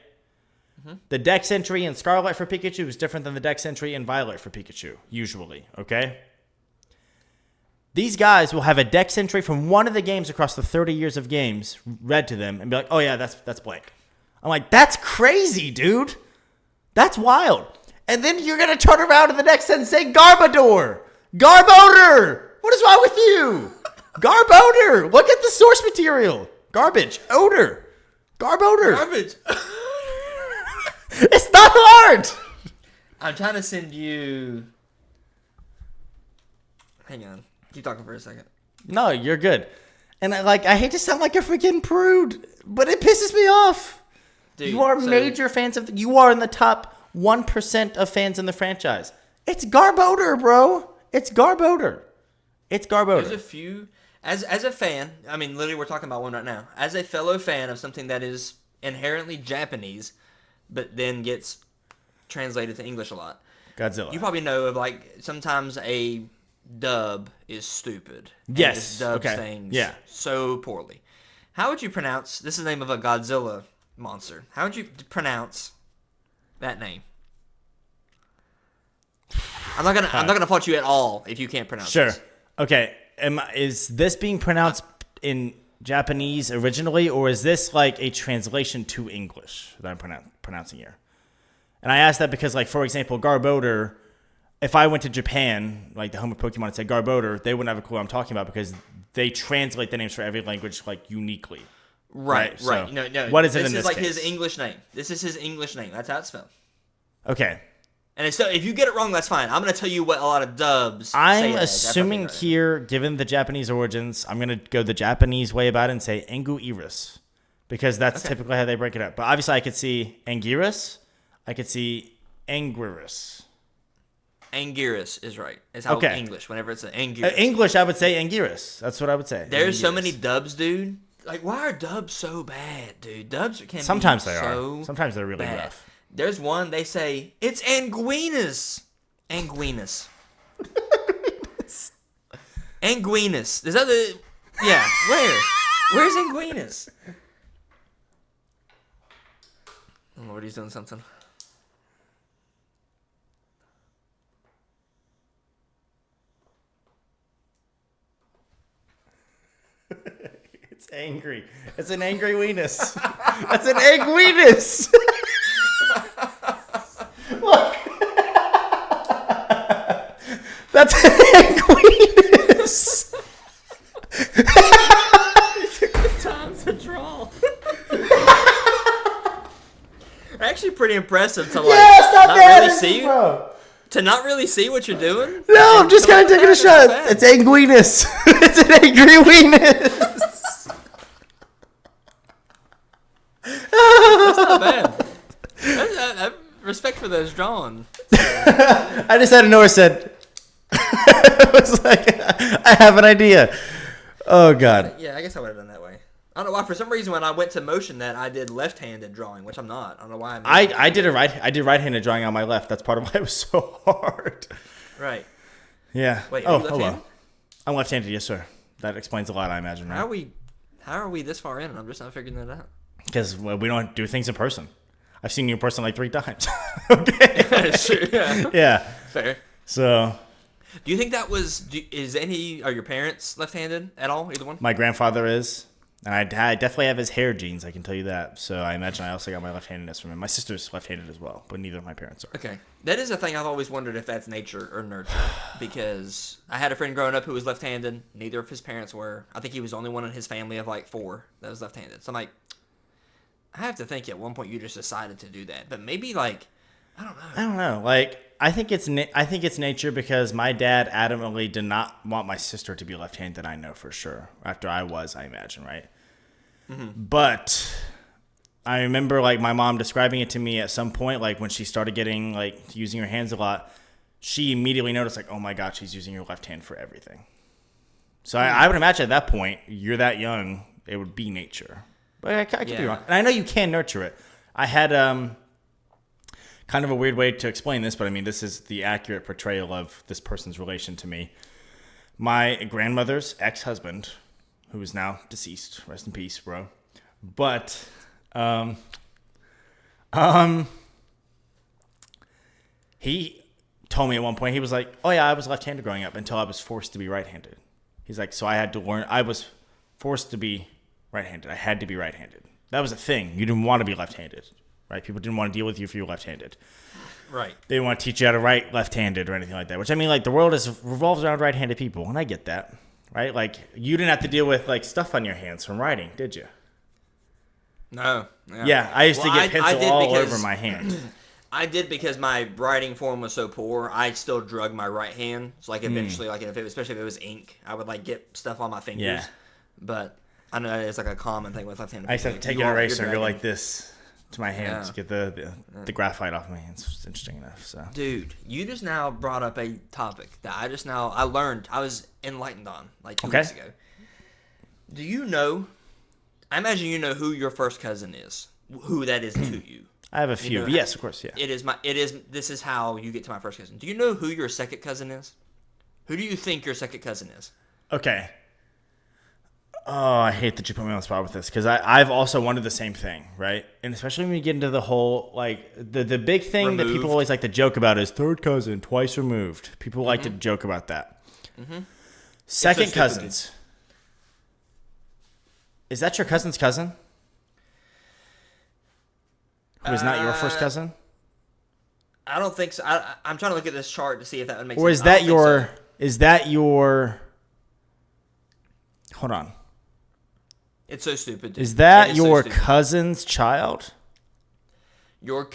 Mm-hmm. The Dex entry in Scarlet for Pikachu is different than the Dex entry in Violet for Pikachu, usually, okay? These guys will have a Dex entry from one of the games across the 30 years of games read to them and be like, oh yeah, that's blank. I'm like, that's crazy, dude. That's wild. And then you're going to turn around in the next sentence and say Garbodor. Garbodor. What is wrong with you? Garbodor. Look at the source material. Garbage. Odor. Garbodor. Garbage. It's not hard. I'm trying to send you... Hang on. Keep talking for a second. No, you're good. And I hate to sound like a freaking prude, but it pisses me off. Dude, you are major fans of... You are in the top 1% of fans in the franchise. It's Garbodor, bro. It's Garbodor. It's Garbodor. There's a few... As a fan, I mean, literally we're talking about one right now. As a fellow fan of something that is inherently Japanese, but then gets translated to English a lot. Godzilla. You probably know of, like, sometimes a dub is stupid. Yes. Just dubs things so poorly. How would you pronounce... This is the name of a Godzilla monster. How would you pronounce that name? I'm not gonna fault you at all if you can't pronounce it. Sure. Okay. Is this being pronounced in Japanese originally, or is this like a translation to English that I'm pronouncing here? And I ask that because, like, for example, Garbodor, if I went to Japan, like the home of Pokemon, and said Garbodor, they wouldn't have a clue what I'm talking about because they translate the names for every language, like, uniquely. Right. So, no. What is it in this case? This is like case? his English name. This is his English name. That's how it's spelled. Okay. And so if you get it wrong, that's fine. I'm going to tell you what a lot of dubs I'm assuming here, given the Japanese origins, I'm going to go the Japanese way about it and say Anguirus. Because that's typically how they break it up. But obviously I could see Anguirus. I could see Anguirus. Anguirus is right. It's how English, whenever it's an Anguirus. English, I would say Anguirus. That's what I would say. There's so many dubs, dude. Like, why are dubs so bad, dude? Dubs can Sometimes be they so are. Sometimes they're really bad. rough. There's one, they say, it's Anguinus. Anguinus. Anguinus. Is that the... Yeah, where? Where's Anguinus? Oh, Lord, he's doing something. It's angry. It's an angry weenus. That's an egg weenus. Look. That's an egg weenus. Time to draw. Actually, pretty impressive to not really see you. Bro. To not really see what you're doing. No, I'm just kind of taking a shot. It's egg weenus. It's an angry weenus. That's not bad. I respect for those drawn. I just out of nowhere said, I was like, I have an idea. Oh, God. Yeah, I guess I would have done that way. I don't know why. For some reason, when I went to motion that, I did left-handed drawing, which I'm not. I don't know why. I did right-handed drawing on my left. That's part of why it was so hard. Right. Yeah. Wait, are you left-handed? Well. I'm left-handed, yes, sir. That explains a lot, I imagine, right? How are we this far in? And I'm just not figuring that out. Because we don't do things in person. I've seen you in person like 3 times. Okay. That's true. Yeah. Yeah. Fair. So. Do you think that was? Are your parents left-handed at all? Either one? My grandfather is. And I definitely have his hair genes, I can tell you that. So I imagine I also got my left-handedness from him. My sister's left-handed as well, but neither of my parents are. Okay. That is a thing I've always wondered if that's nature or nurture. Because I had a friend growing up who was left-handed. Neither of his parents were. I think he was the only one in his family of like 4 that was left-handed. So I'm like, I have to think at one point you just decided to do that. But maybe like, I don't know. Like, I think it's nature because my dad adamantly did not want my sister to be left-handed, I know for sure. After I was, I imagine, right? Mm-hmm. But I remember like my mom describing it to me at some point, like when she started getting like using her hands a lot, she immediately noticed like, oh my God, she's using her left hand for everything. So I would imagine at that point, you're that young, it would be nature. But I could be wrong. And I know you can nurture it. I had kind of a weird way to explain this, but I mean, this is the accurate portrayal of this person's relation to me. My grandmother's ex-husband, who is now deceased, rest in peace, bro. But, he told me at one point, he was like, oh yeah, I was left-handed growing up until I was forced to be right-handed. He's like, so I had to learn, I was forced to be right-handed. I had to be right-handed. That was a thing. You didn't want to be left-handed, right? People didn't want to deal with you if you were left-handed. Right. They didn't want to teach you how to write left-handed or anything like that, which I mean, like the world revolves around right-handed people, and I get that. Right? Like, you didn't have to deal with, like, stuff on your hands from writing, did you? No. Yeah, I used to get pencil all over my hand. I did because my writing form was so poor, I still drug my right hand. So, like, eventually, like, especially if it was ink, I would, like, get stuff on my fingers. Yeah. But I know it's, like, a common thing with left-handed people. I used to have to take an eraser and go like this to my hands to get the graphite off my hands. It's interesting enough. So, dude, you just now brought up a topic that I learned, I was enlightened on like 2 weeks ago. Do you know? I imagine you know who your first cousin is. Who that is to you. I have a few. But yes, of course, yeah. This is how you get to my first cousin. Do you know who your second cousin is? Who do you think your second cousin is? Okay. Oh, I hate that you put me on the spot with this because I've also wondered the same thing, right? And especially when you get into the whole, like, the big thing removed. That people always like to joke about is third cousin, twice removed. People like to joke about that. Mm-hmm. Second so cousins. Is that your cousin's cousin? Who is not your first cousin? I don't think so. I'm trying to look at this chart to see if that would make sense. Or is that your... So. Is that your... Hold on. It's so stupid. Is that your cousin's child? Your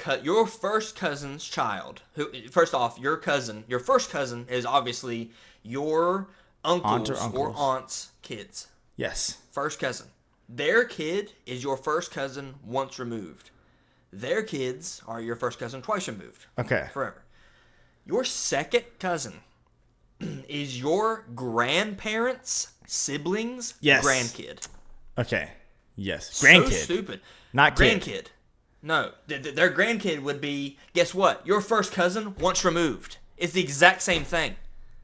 first cousin's child. Who? First off, your first cousin is obviously your uncle's or aunt's kids. Yes. First cousin. Their kid is your first cousin once removed. Their kids are your first cousin twice removed. Okay. Forever. Your second cousin is your grandparents' siblings' grandkid. Okay. Yes. Grandkid. So stupid. Not kid. Grandkid. No. Their grandkid would be, guess what? Your first cousin once removed. It's the exact same thing.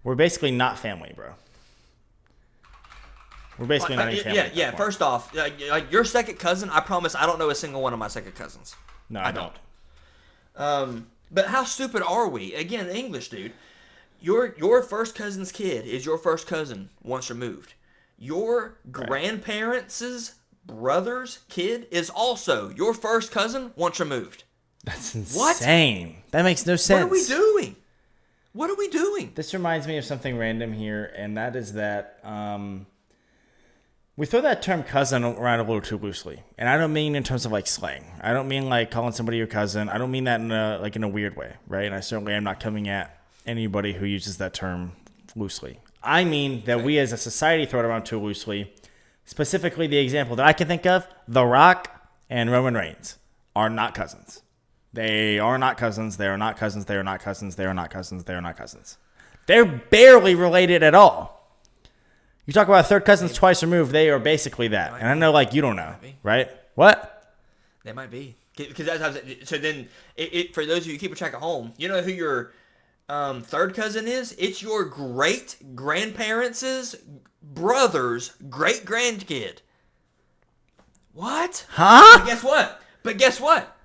We're basically not family, bro. We're basically not any family. Yeah. First off, like your second cousin, I promise I don't know a single one of my second cousins. No, I don't. But how stupid are we? Again, English, dude. Your first cousin's kid is your first cousin once removed. Your grandparents' brother's kid is also your first cousin once removed. That's insane. What? That makes no sense. What are we doing? What are we doing? This reminds me of something random here, and that is that we throw that term cousin around a little too loosely. And I don't mean in terms of like slang. I don't mean like calling somebody your cousin. I don't mean that in a weird way, right? And I certainly am not coming at anybody who uses that term loosely. I mean that we as a society throw it around too loosely. Specifically, the example that I can think of, The Rock and Roman Reigns are not cousins. They are not cousins. They are not cousins. They are not cousins. They are not cousins. They are not cousins. They're barely related at all. You talk about third cousins twice removed, they are basically that. And I know, like, you don't know, right? What? They might be. Because that's how, so then, for those of you who keep track at home, you know who your third cousin is? It's your great-grandparents' brother's great-grandkid. What? Huh? But guess what?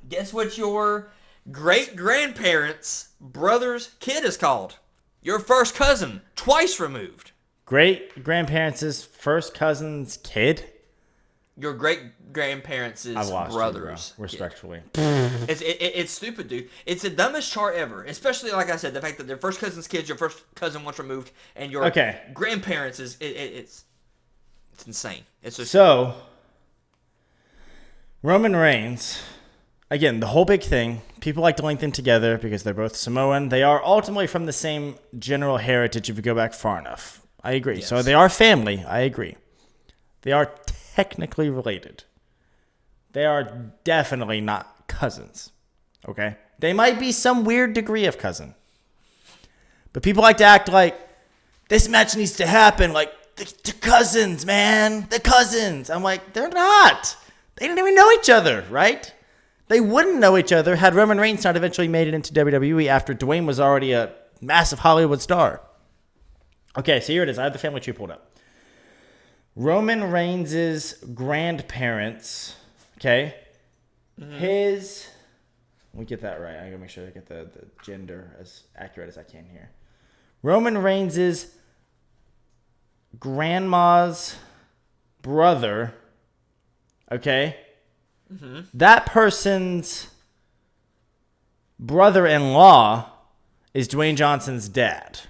Guess what your great-grandparents' brother's kid is called? Your first cousin, twice removed. Great-grandparents' first cousin's kid? Your great-grandparents' brother's you, respectfully. It's stupid, dude. It's the dumbest chart ever. Especially, like I said, the fact that their first cousin's kid's your first cousin once removed, and your grandparents is it's insane. It's just so Roman Reigns. Again, the whole big thing, people like to link them together because they're both Samoan. They are ultimately from the same general heritage if you go back far enough. I agree. Yes. So they are family. I agree. They are technically related. They are definitely not cousins. Okay? They might be some weird degree of cousin. But people like to act like this match needs to happen. Like, the cousins, man. The cousins. I'm like, they're not. They didn't even know each other, right? They wouldn't know each other had Roman Reigns not eventually made it into WWE after Dwayne was already a massive Hollywood star. Okay, so here it is. I have the family tree pulled up. Roman Reigns' grandparents, okay? Mm-hmm. Let me get that right. I gotta make sure I get the gender as accurate as I can here. Roman Reigns' grandma's brother, okay? Mm-hmm. That person's brother-in-law is Dwayne Johnson's dad.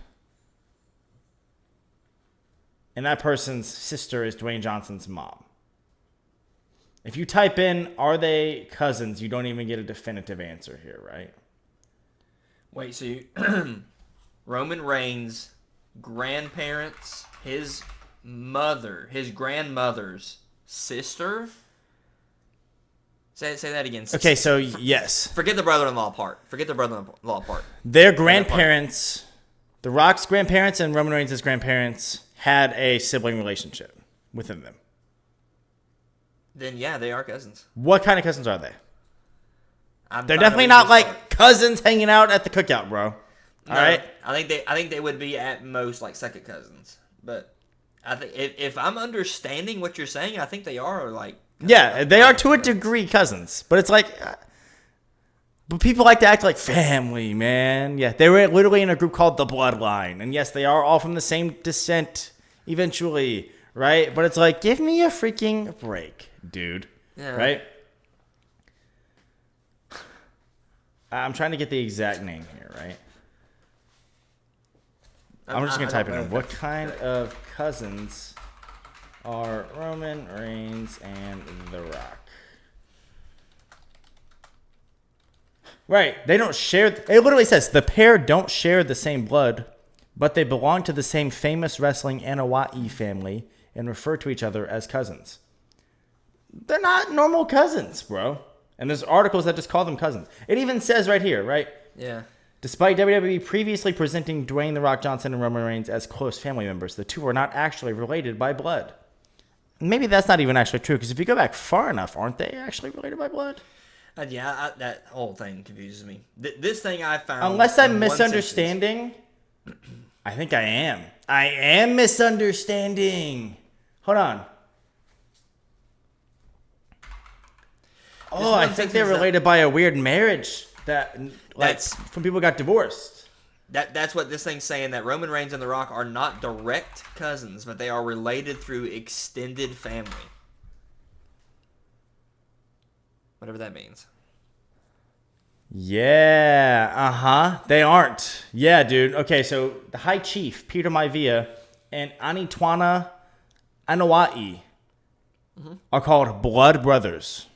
And that person's sister is Dwayne Johnson's mom. If you type in, are they cousins, you don't even get a definitive answer here, right? Wait, so Roman Reigns' grandparents, his grandmother's sister? Say that again. Okay, so yes. Forget the brother-in-law part. Their grandparents, The Rock's grandparents and Roman Reigns' grandparents had a sibling relationship within them. Then yeah, they are cousins. What kind of cousins are they? They're definitely not like cousins hanging out at the cookout, bro. No, all right. I think they would be at most like second cousins. But I think if I'm understanding what you're saying, I think they are like. Yeah, they are to a degree cousins, but it's like, but people like to act like family, man. Yeah, they were literally in a group called the Bloodline, and yes, they are all from the same descent eventually, right? But it's like, give me a freaking break, dude. Yeah. Right? I'm trying to get the exact name here, right? I'm just going to type it in. What kind of cousins are Roman Reigns and The Rock? Right. They don't share. It literally says the pair don't share the same blood, but they belong to the same famous wrestling Anoa'i family and refer to each other as cousins. They're not normal cousins, bro. And there's articles that just call them cousins. It even says right here, right? Yeah. Despite WWE previously presenting Dwayne The Rock Johnson and Roman Reigns as close family members, the two are not actually related by blood. Maybe that's not even actually true, because if you go back far enough, aren't they actually related by blood? That whole thing confuses me. This thing I found... Unless I'm misunderstanding... I think I am. I am misunderstanding. Hold on. Oh, I think they're related by a weird marriage that's from people who got divorced. That's what this thing's saying, that Roman Reigns and The Rock are not direct cousins, but they are related through extended family. Whatever that means. Yeah, They aren't. Yeah, dude. Okay, so the High Chief, Peter Maivia, and Anitwana Anawai are called blood brothers.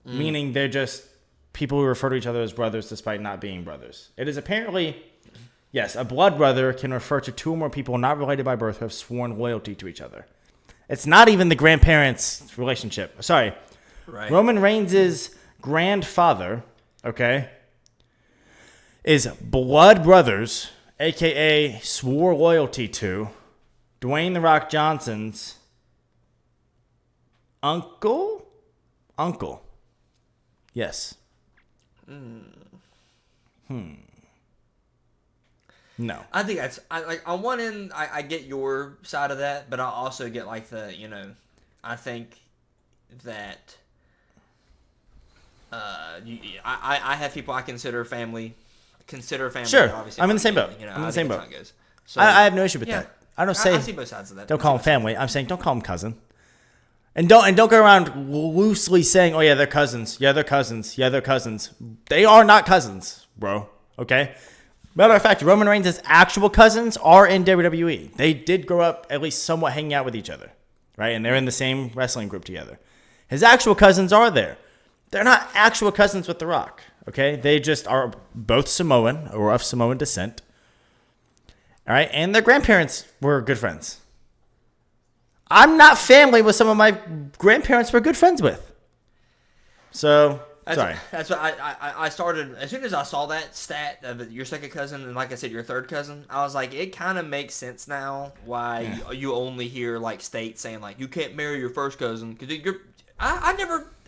Meaning they're just people who refer to each other as brothers despite not being brothers. It is apparently, yes, a blood brother can refer to two or more people not related by birth who have sworn loyalty to each other. It's not even the grandparents' relationship. Sorry. Right. Roman Reigns' grandfather, okay, is blood brothers, a.k.a. swore loyalty to Dwayne The Rock Johnson's uncle? Yes. No. I think that's on one end I get your side of that, but I also get like the, I think that I have people I consider family. Sure. Obviously, I'm in the same boat. I'm in the same boat. So, I have no issue with that. I don't say I see both sides of that. Don't call them family. I'm saying don't call them cousin. And don't go around loosely saying, "Oh yeah, they're cousins. Yeah, they're cousins. Yeah, they're cousins." They are not cousins, bro. Okay. Matter of fact, Roman Reigns' actual cousins are in WWE. They did grow up at least somewhat hanging out with each other, right? And they're in the same wrestling group together. His actual cousins are there. They're not actual cousins with The Rock. Okay, they just are both Samoan or of Samoan descent. All right, and their grandparents were good friends. I'm not family with some of my grandparents were good friends with. So, sorry. That's what I started, as soon as I saw that stat of your second cousin and, like I said, your third cousin, I was like, it kind of makes sense now why you only hear, like, states saying, like, you can't marry your first cousin. Because I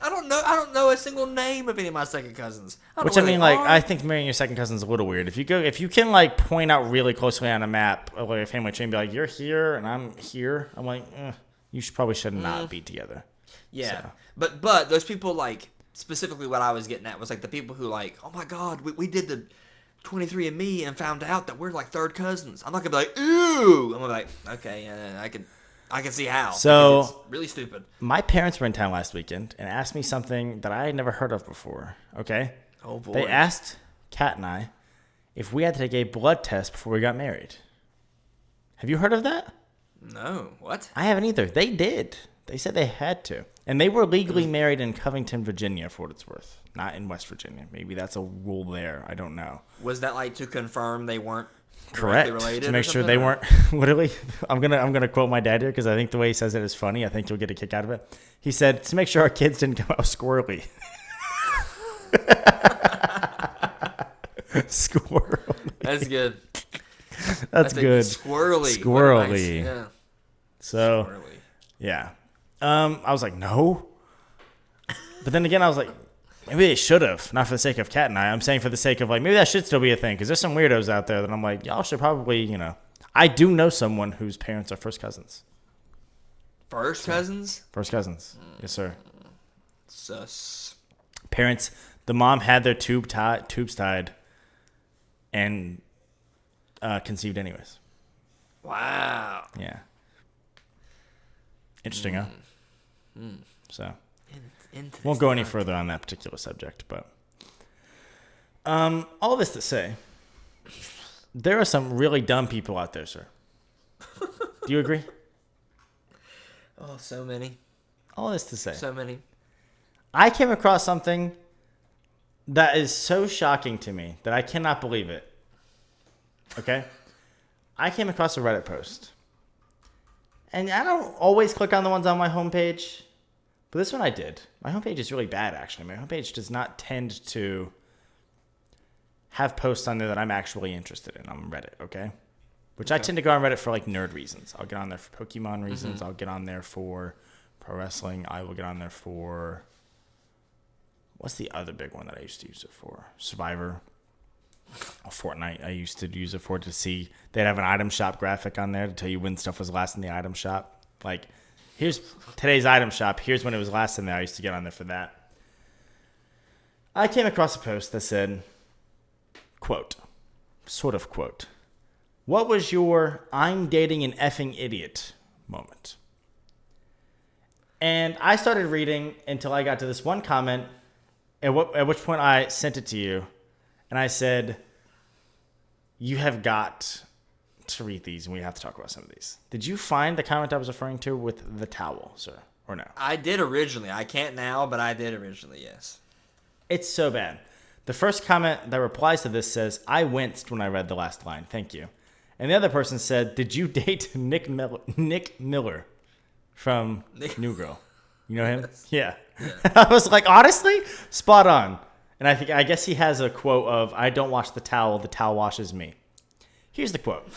don't know a single name of any of my second cousins. Which, I mean, like, I think marrying your second cousin is a little weird. If you can, like, point out really closely on a map of, like, a family tree and be like, you're here and I'm here, I'm like, you probably should not be together. Yeah. So. But those people, like, specifically what I was getting at was, like, the people who, like, oh, my God, we did the 23andMe and found out that we're, like, third cousins. I'm not going to be like, ooh. I'm like, okay, I can see how. So, it's really stupid. My parents were in town last weekend and asked me something that I had never heard of before. Okay? Oh, boy. They asked Kat and I if we had to take a blood test before we got married. Have you heard of that? No. What? I haven't either. They did. They said they had to. And they were legally married in Covington, Virginia, for what it's worth. Not in West Virginia. Maybe that's a rule there. I don't know. Was that, like, to confirm they weren't correct, to make sure they weren't literally. I'm gonna quote my dad here because I think the way he says it is funny. I think you'll get a kick out of it. He said to make sure our kids didn't come out squirrely. Squirrely. That's good. That's good. Squirrely. Nice, yeah. So squirrely. Yeah. I was like, no. But then again, I was like, maybe they should have, not for the sake of Kat and I. I'm saying for the sake of, like, maybe that should still be a thing. Because there's some weirdos out there that I'm like, y'all should probably, I do know someone whose parents are first cousins. First cousins? First cousins. Yes, sir. Sus. Parents, the mom had their tubes tied and conceived anyways. Wow. Yeah. Interesting, huh? So. Won't go any further on that particular subject, but all this to say, there are some really dumb people out there, sir. Do you agree? Oh, so many. All this to say. So many. I came across something that is so shocking to me that I cannot believe it. Okay? I came across a Reddit post. And I don't always click on the ones on my homepage. But this one I did. My homepage is really bad, actually. My homepage does not tend to have posts on there that I'm actually interested in on Reddit, okay? Which I tend to go on Reddit for like nerd reasons. I'll get on there for Pokemon reasons. I'll get on there for pro wrestling. I will get on there for... What's the other big one that I used to use it for? Survivor. Fortnite. I used to use it for to see... They'd have an item shop graphic on there to tell you when stuff was last in the item shop. Like, here's today's item shop. Here's when it was last in there. I used to get on there for that. I came across a post that said, quote, sort of quote, "What was your I'm dating an effing idiot moment?" And I started reading until I got to this one comment, at which point I sent it to you. And I said, you have got to read these, and we have to talk about some of these. Did you find the comment I was referring to with the towel, sir, or no? I did originally. I can't now, but I did originally, yes. It's so bad. The first comment that replies to this says, "I winced when I read the last line. Thank you." And the other person said, "Did you date Nick Miller from New Girl? You know him?" Yeah. I was like, honestly, spot on. And I guess he has a quote of, "I don't wash the towel washes me." Here's the quote.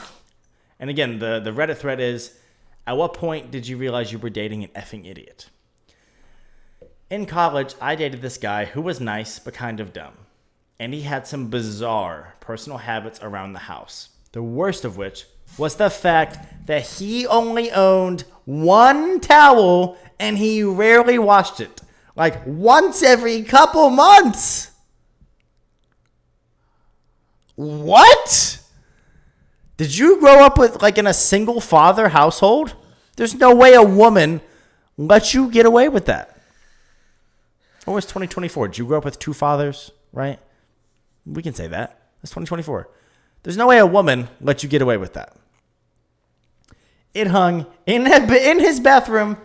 And again, the Reddit thread is, "At what point did you realize you were dating an effing idiot?" In college, I dated this guy who was nice but kind of dumb. And he had some bizarre personal habits around the house. The worst of which was the fact that he only owned one towel and he rarely washed it. Like once every couple months. What? Did you grow up with like in a single father household? There's no way a woman lets you get away with that. Or it's 2024. Did you grow up with two fathers, right? We can say that. It's 2024. There's no way a woman lets you get away with that. It hung in his bathroom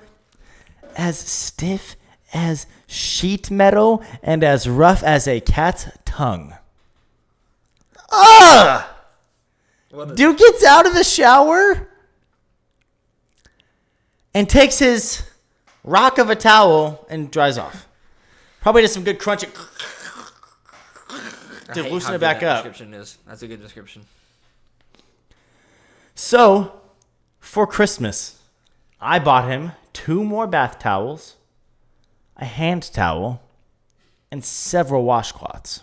as stiff as sheet metal and as rough as a cat's tongue. Ugh! Dude gets out of the shower and takes his rock of a towel and dries off. Probably does some good crunching to loosen it back up. Description is. That's a good description. So, for Christmas, I bought him 2 more bath towels, a hand towel, and several washcloths.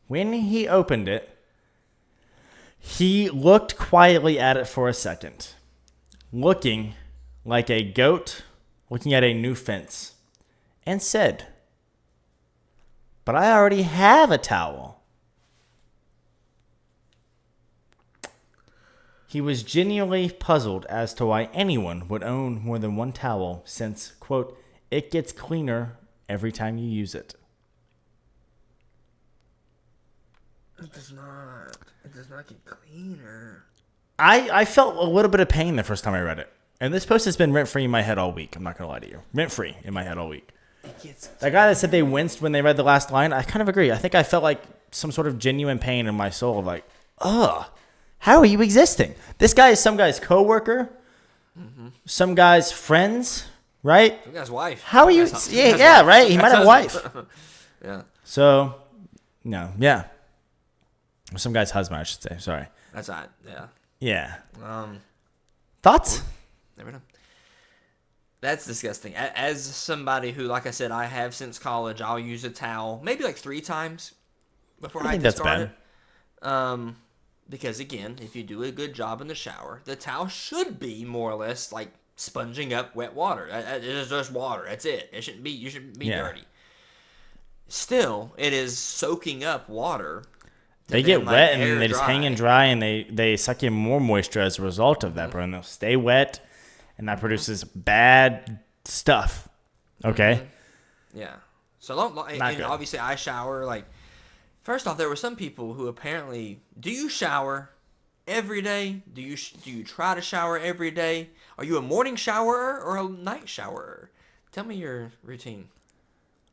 When he opened it, he looked quietly at it for a second, looking like a goat looking at a new fence, and said, "But I already have a towel." He was genuinely puzzled as to why anyone would own more than one towel since, quote, "it gets cleaner every time you use it." It does not. It does not get cleaner. I felt a little bit of pain the first time I read it. And this post has been rent-free in my head all week. I'm not going to lie to you. Rent-free in my head all week. That guy that said they winced when they read the last line, I kind of agree. I think I felt like some sort of genuine pain in my soul of like, ugh, how are you existing? This guy is some guy's coworker, some guy's friends, right? Some guy's wife. How are you? Yeah, right? He might have a wife. Yeah. So, no, yeah. Some guy's husband, I should say. Sorry. That's right. Yeah. Yeah. Thoughts? Never know. That's disgusting. As somebody who, like I said, I have since college, I'll use a towel maybe like 3 times before I discard it. Because again, if you do a good job in the shower, the towel should be more or less like sponging up wet water. It is just water. That's it. You shouldn't be dirty. Still, it is soaking up water. They get wet and they just hang and dry, and they suck in more moisture as a result of that, bro. And they'll stay wet, and that produces bad stuff. Okay? Yeah. So obviously I shower like. First off, there were some people who apparently, do you shower every day? Do you try to shower every day? Are you a morning showerer or a night showerer? Tell me your routine.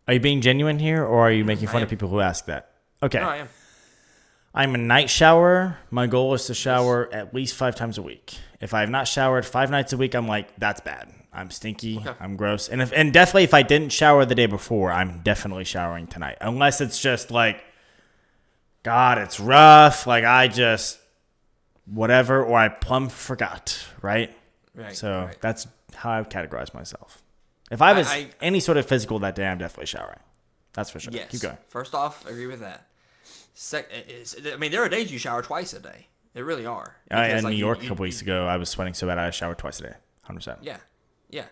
Are you being genuine here, or are you making fun of people who ask that? Okay. No, I am. I'm a night showerer. My goal is to shower at least 5 times a week. If I have not showered 5 nights a week, I'm like, that's bad. I'm stinky. Okay. I'm gross. And definitely if I didn't shower the day before, I'm definitely showering tonight. Unless it's just like God, it's rough. Like I just whatever, or I plumb forgot, right? Right. So that's how I would categorize myself. If I was any sort of physical that day, I'm definitely showering. That's for sure. Yes. Keep going. First off, I agree with that. There are days you shower twice a day. There really are. In New York a couple weeks ago, I was sweating so bad I showered twice a day. 100%. Yeah.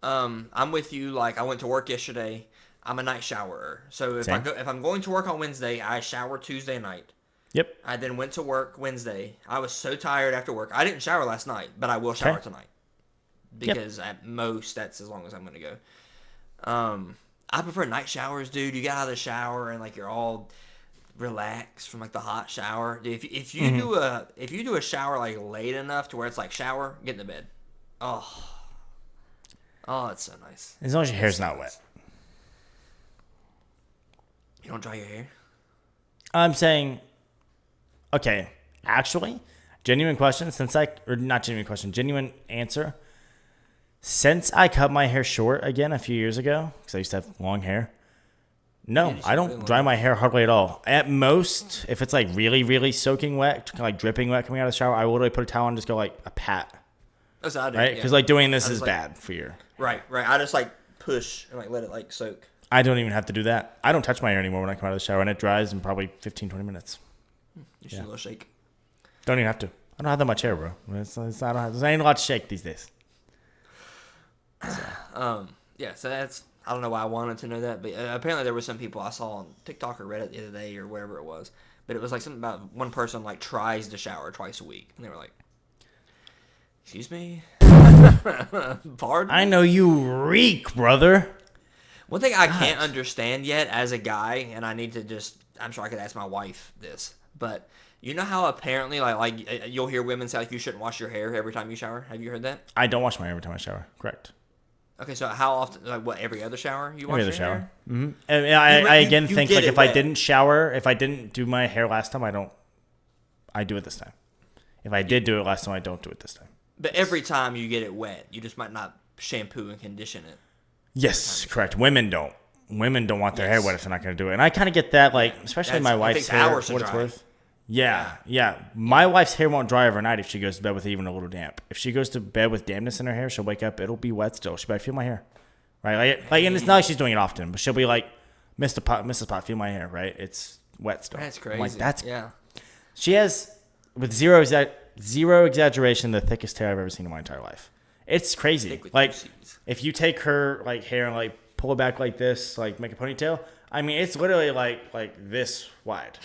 I'm with you. Like I went to work yesterday. I'm a night showerer. So if I'm going to work on Wednesday, I shower Tuesday night. Yep. I then went to work Wednesday. I was so tired after work. I didn't shower last night, but I will shower tonight. Because at most, that's as long as I'm going to go. I prefer night showers, dude. You get out of the shower and like you're all relaxed from like the hot shower. Dude, if you do a shower like late enough to where it's like shower, get in the bed. Oh, it's so nice. As long as your hair's not wet. You don't dry your hair? I'm saying, okay, actually, genuine question. Genuine answer. Since I cut my hair short again a few years ago, because I used to have long hair, no, I don't dry my hair hardly at all. At most, if it's like really, really soaking wet, kind of like dripping wet coming out of the shower, I will literally put a towel on and just go like a pat. That's what I do. Right? Because like doing this is bad for your... Right. I just like push and like let it like soak. I don't even have to do that. I don't touch my hair anymore when I come out of the shower, and it dries in probably 15, 20 minutes. Just a little shake. Don't even have to. I don't have that much hair, bro. There's ain't a lot to shake these days. So. So that's, I don't know why I wanted to know that, but apparently there were some people I saw on TikTok or Reddit the other day or whatever it was, but it was like something about one person like tries to shower twice a week, and they were like, excuse me? Pardon? I know you reek, brother. One thing I can't understand yet as a guy, and I need to I'm sure I could ask my wife this, but you know how apparently like you'll hear women say like you shouldn't wash your hair every time you shower? Have you heard that? I don't wash my hair every time I shower. Correct. Okay, so how often? Like what? Every other shower you wash every other your shower. hair? Mm-hmm. I think like if wet. I didn't shower, if I didn't do my hair last time, I do it this time. If I did do it last time, I don't do it this time. But every time you get it wet, you just might not shampoo and condition it. Yes, correct. Women don't want their hair wet if they're not going to do it. And I kind of get that, like, especially my wife's hair, for what it's worth. Yeah. My wife's hair won't dry overnight if she goes to bed with even a little damp. If she goes to bed with dampness in her hair, she'll wake up, it'll be wet still. She'll be like, feel my hair. Right? Like, and it's not like she's doing it often, but she'll be like, Mr. Pot, feel my hair, right? It's wet still. That's crazy. I'm like, yeah. She has, with zero exaggeration, the thickest hair I've ever seen in my entire life. It's crazy. Like, if you take her like hair and like pull it back like this, like make a ponytail, I mean, it's literally like this wide.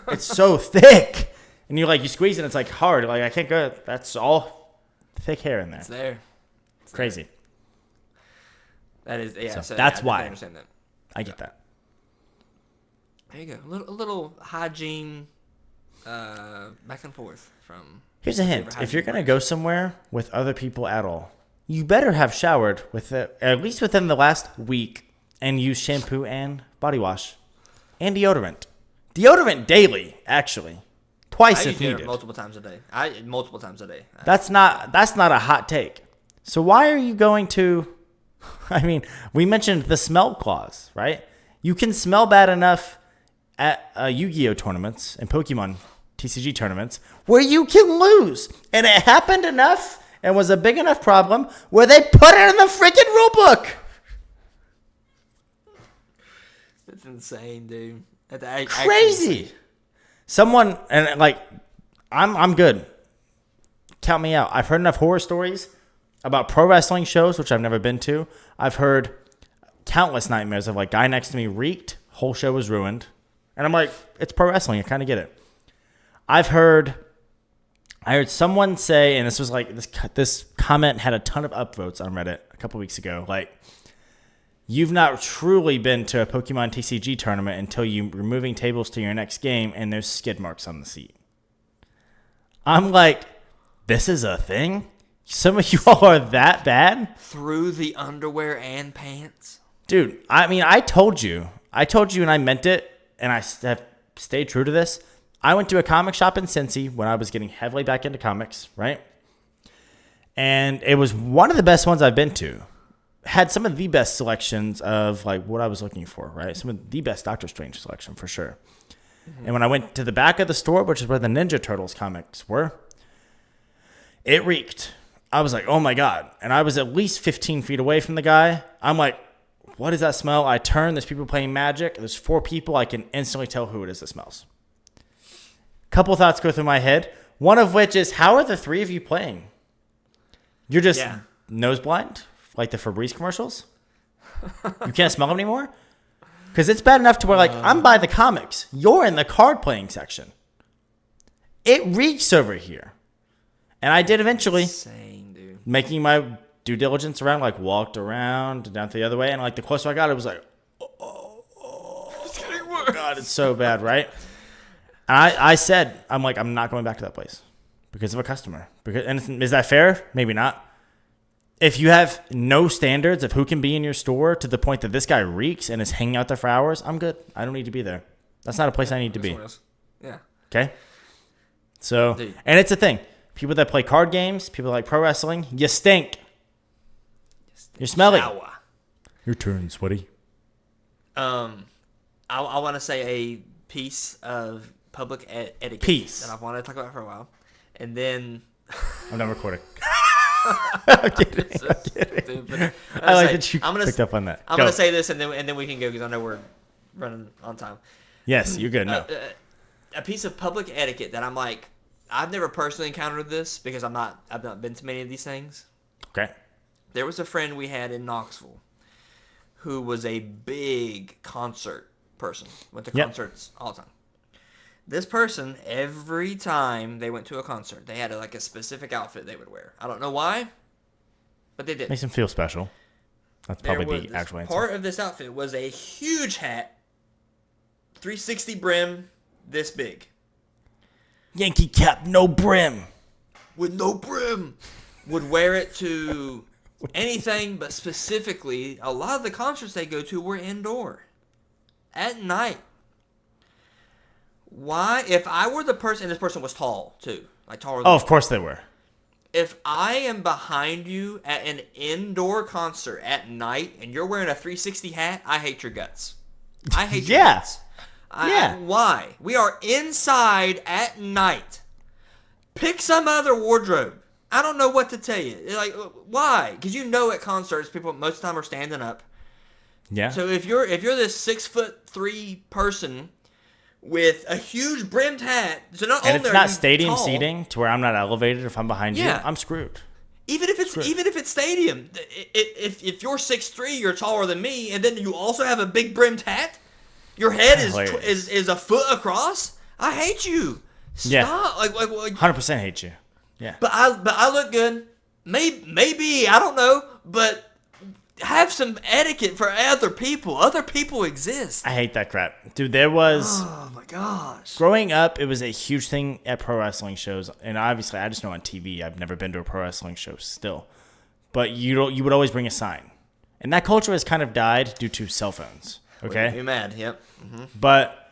It's so thick, and you squeeze it, and it's like hard. Like I can't go. That's all thick hair in there. It's there. It's crazy. That is, yeah. So that's why. I understand that. I get that. There you go. A little hygiene, back and forth from. Here's a hint: if you're gonna go somewhere with other people at all, you better have showered at least within the last week and use shampoo and body wash and deodorant. Deodorant daily, actually, twice if needed. Multiple times a day. Multiple times a day. That's not a hot take. So why are you going to? I mean, we mentioned the smell clause, right? You can smell bad enough at Yu-Gi-Oh tournaments and Pokemon TCG tournaments where you can lose, and it happened enough and was a big enough problem where they put it in the freaking rule book. That's insane, dude. Crazy. Someone, and like, I'm good. Count me out. I've heard enough horror stories about pro wrestling shows, which I've never been to. I've heard countless nightmares of like guy next to me reeked, whole show was ruined, and I'm like, it's pro wrestling. I kind of get it. I heard someone say, and this was like this comment had a ton of upvotes on Reddit a couple weeks ago. Like, you've not truly been to a Pokemon TCG tournament until you're moving tables to your next game and there's skid marks on the seat. I'm like, this is a thing? Some of you all are that bad? Through the underwear and pants? Dude, I mean, I told you and I meant it, and I have stayed true to this. I went to a comic shop in Cincy when I was getting heavily back into comics, right? And it was one of the best ones I've been to. Had some of the best selections of like what I was looking for, right? Some of the best Doctor Strange selection for sure. And when I went to the back of the store, which is where the Ninja Turtles comics were, it reeked. I was like, oh my God. And I was at least 15 feet away from the guy. I'm like, what is that smell? I turn. There's people playing Magic. There's 4 people. I can instantly tell who it is that smells. Couple thoughts go through my head. One of which is, how are the 3 of you playing? You're just nose blind, like the Febreze commercials? You can't smell them anymore? Because it's bad enough to where, like, I'm by the comics. You're in the card playing section. It reeks over here. And I did eventually, making my due diligence around, like, walked around down to the other way. And, like, the closer I got, it was like, it's getting worse. God, it's so bad, right? And I said, I'm like, I'm not going back to that place because of a customer. And is that fair? Maybe not. If you have no standards of who can be in your store to the point that this guy reeks and is hanging out there for hours, I'm good. I don't need to be there. That's not a place I need to be. Yeah. Okay? So, and it's a thing. People that play card games, people that like pro wrestling, you stink. You're smelly. Your turn, sweaty. I want to say a piece of public etiquette that I've wanted to talk about for a while. And then... I'm not recording. I'm kidding. I like that you picked up on that. I'm going to say this and then we can go because I know we're running on time. Yes, you're good. No. A piece of public etiquette that I'm like, I've never personally encountered this because I've not been to many of these things. Okay. There was a friend we had in Knoxville who was a big concert person. Went to concerts all the time. This person, every time they went to a concert, they had a specific outfit they would wear. I don't know why, but they did. Makes them feel special. That's probably the actual answer. Part of this outfit was a huge hat, 360 brim, this big. Yankee cap, no brim. With no brim. Would wear it to anything, but specifically, a lot of the concerts they go to were indoor. At night. Why? If I were the person, and this person was tall, too. Like taller than me. Of course they were. If I am behind you at an indoor concert at night, and you're wearing a 360 hat, I hate your guts. I hate your guts. Why? We are inside at night. Pick some other wardrobe. I don't know what to tell you. Like, why? Because at concerts, people most of the time are standing up. Yeah. So if you're this 6'3" person with a huge brimmed hat, so not and only it's are not you stadium tall, seating to where I'm not elevated if I'm behind you, I'm screwed. Even if it's stadium, if you're 6'3", you're taller than me, and then you also have a big brimmed hat, your head is a foot across. I hate you. Stop. Yeah. Like 100% hate you. Yeah. But I look good. Maybe I don't know, but have some etiquette for other people. Other people exist. I hate that crap. Dude, there was... Oh, my gosh. Growing up, it was a huge thing at pro wrestling shows. And obviously, I just know on TV. I've never been to a pro wrestling show still. But you would always bring a sign. And that culture has kind of died due to cell phones. Okay? You're mad, yep. Mm-hmm. But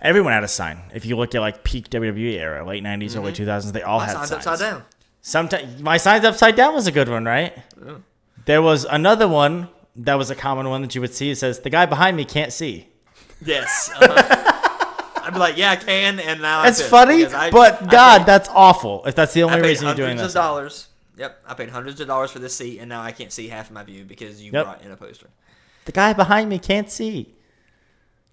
everyone had a sign. If you look at like peak WWE era, late 90s, early 2000s, they all had signs. Upside down. Sometimes my signs upside down was a good one, right? Yeah. There was another one that was a common one that you would see. It says, "The guy behind me can't see." Yes. I'd be like, "Yeah, I can," and now it's funny, but that's awful. If that's the only reason you're doing this. Hundreds of dollars. Yep, I paid hundreds of dollars for this seat, and now I can't see half of my view because you brought in a poster. The guy behind me can't see.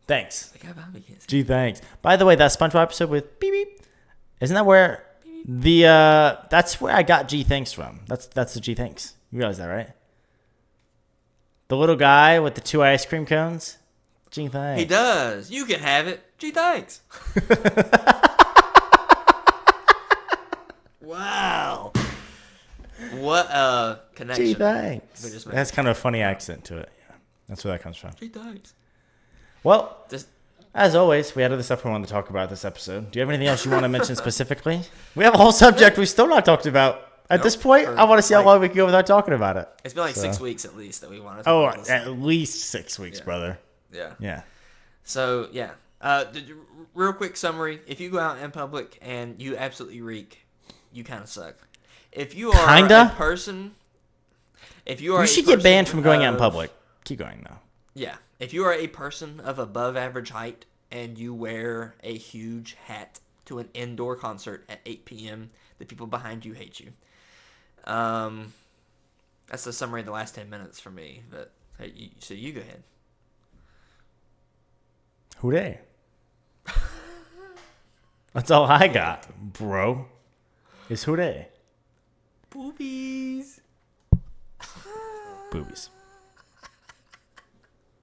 Thanks. The guy behind me can't see. Gee, thanks. By the way, that SpongeBob episode with beep beep, isn't that where that's where I got Gee thanks from? That's the Gee thanks. You realize that, right? The little guy with the 2 ice cream cones. Gee thanks. He does. You can have it. Gee thanks. Wow. What a connection. Gee thanks. That's kind of a funny accent to it. Yeah, that's where that comes from. Gee thanks. Well, as always, we had other stuff we wanted to talk about this episode. Do you have anything else you want to mention specifically? We have a whole subject we still not talked about. At this point, I want to see how long we can go without talking about it. It's been like 6 weeks at least that we want to talk about this. At least 6 weeks, brother. Yeah. Yeah. So, yeah. Real quick summary. If you go out in public and you absolutely reek, you kind of suck. If you are a person... You should get banned from going out in public. Keep going, though. Yeah. If you are a person of above average height, and you wear a huge hat to an indoor concert at 8 p.m., the people behind you hate you. That's the summary of the last 10 minutes for me. But so you go ahead. Who they? That's all I got, bro. Is who they? Boobies. Boobies.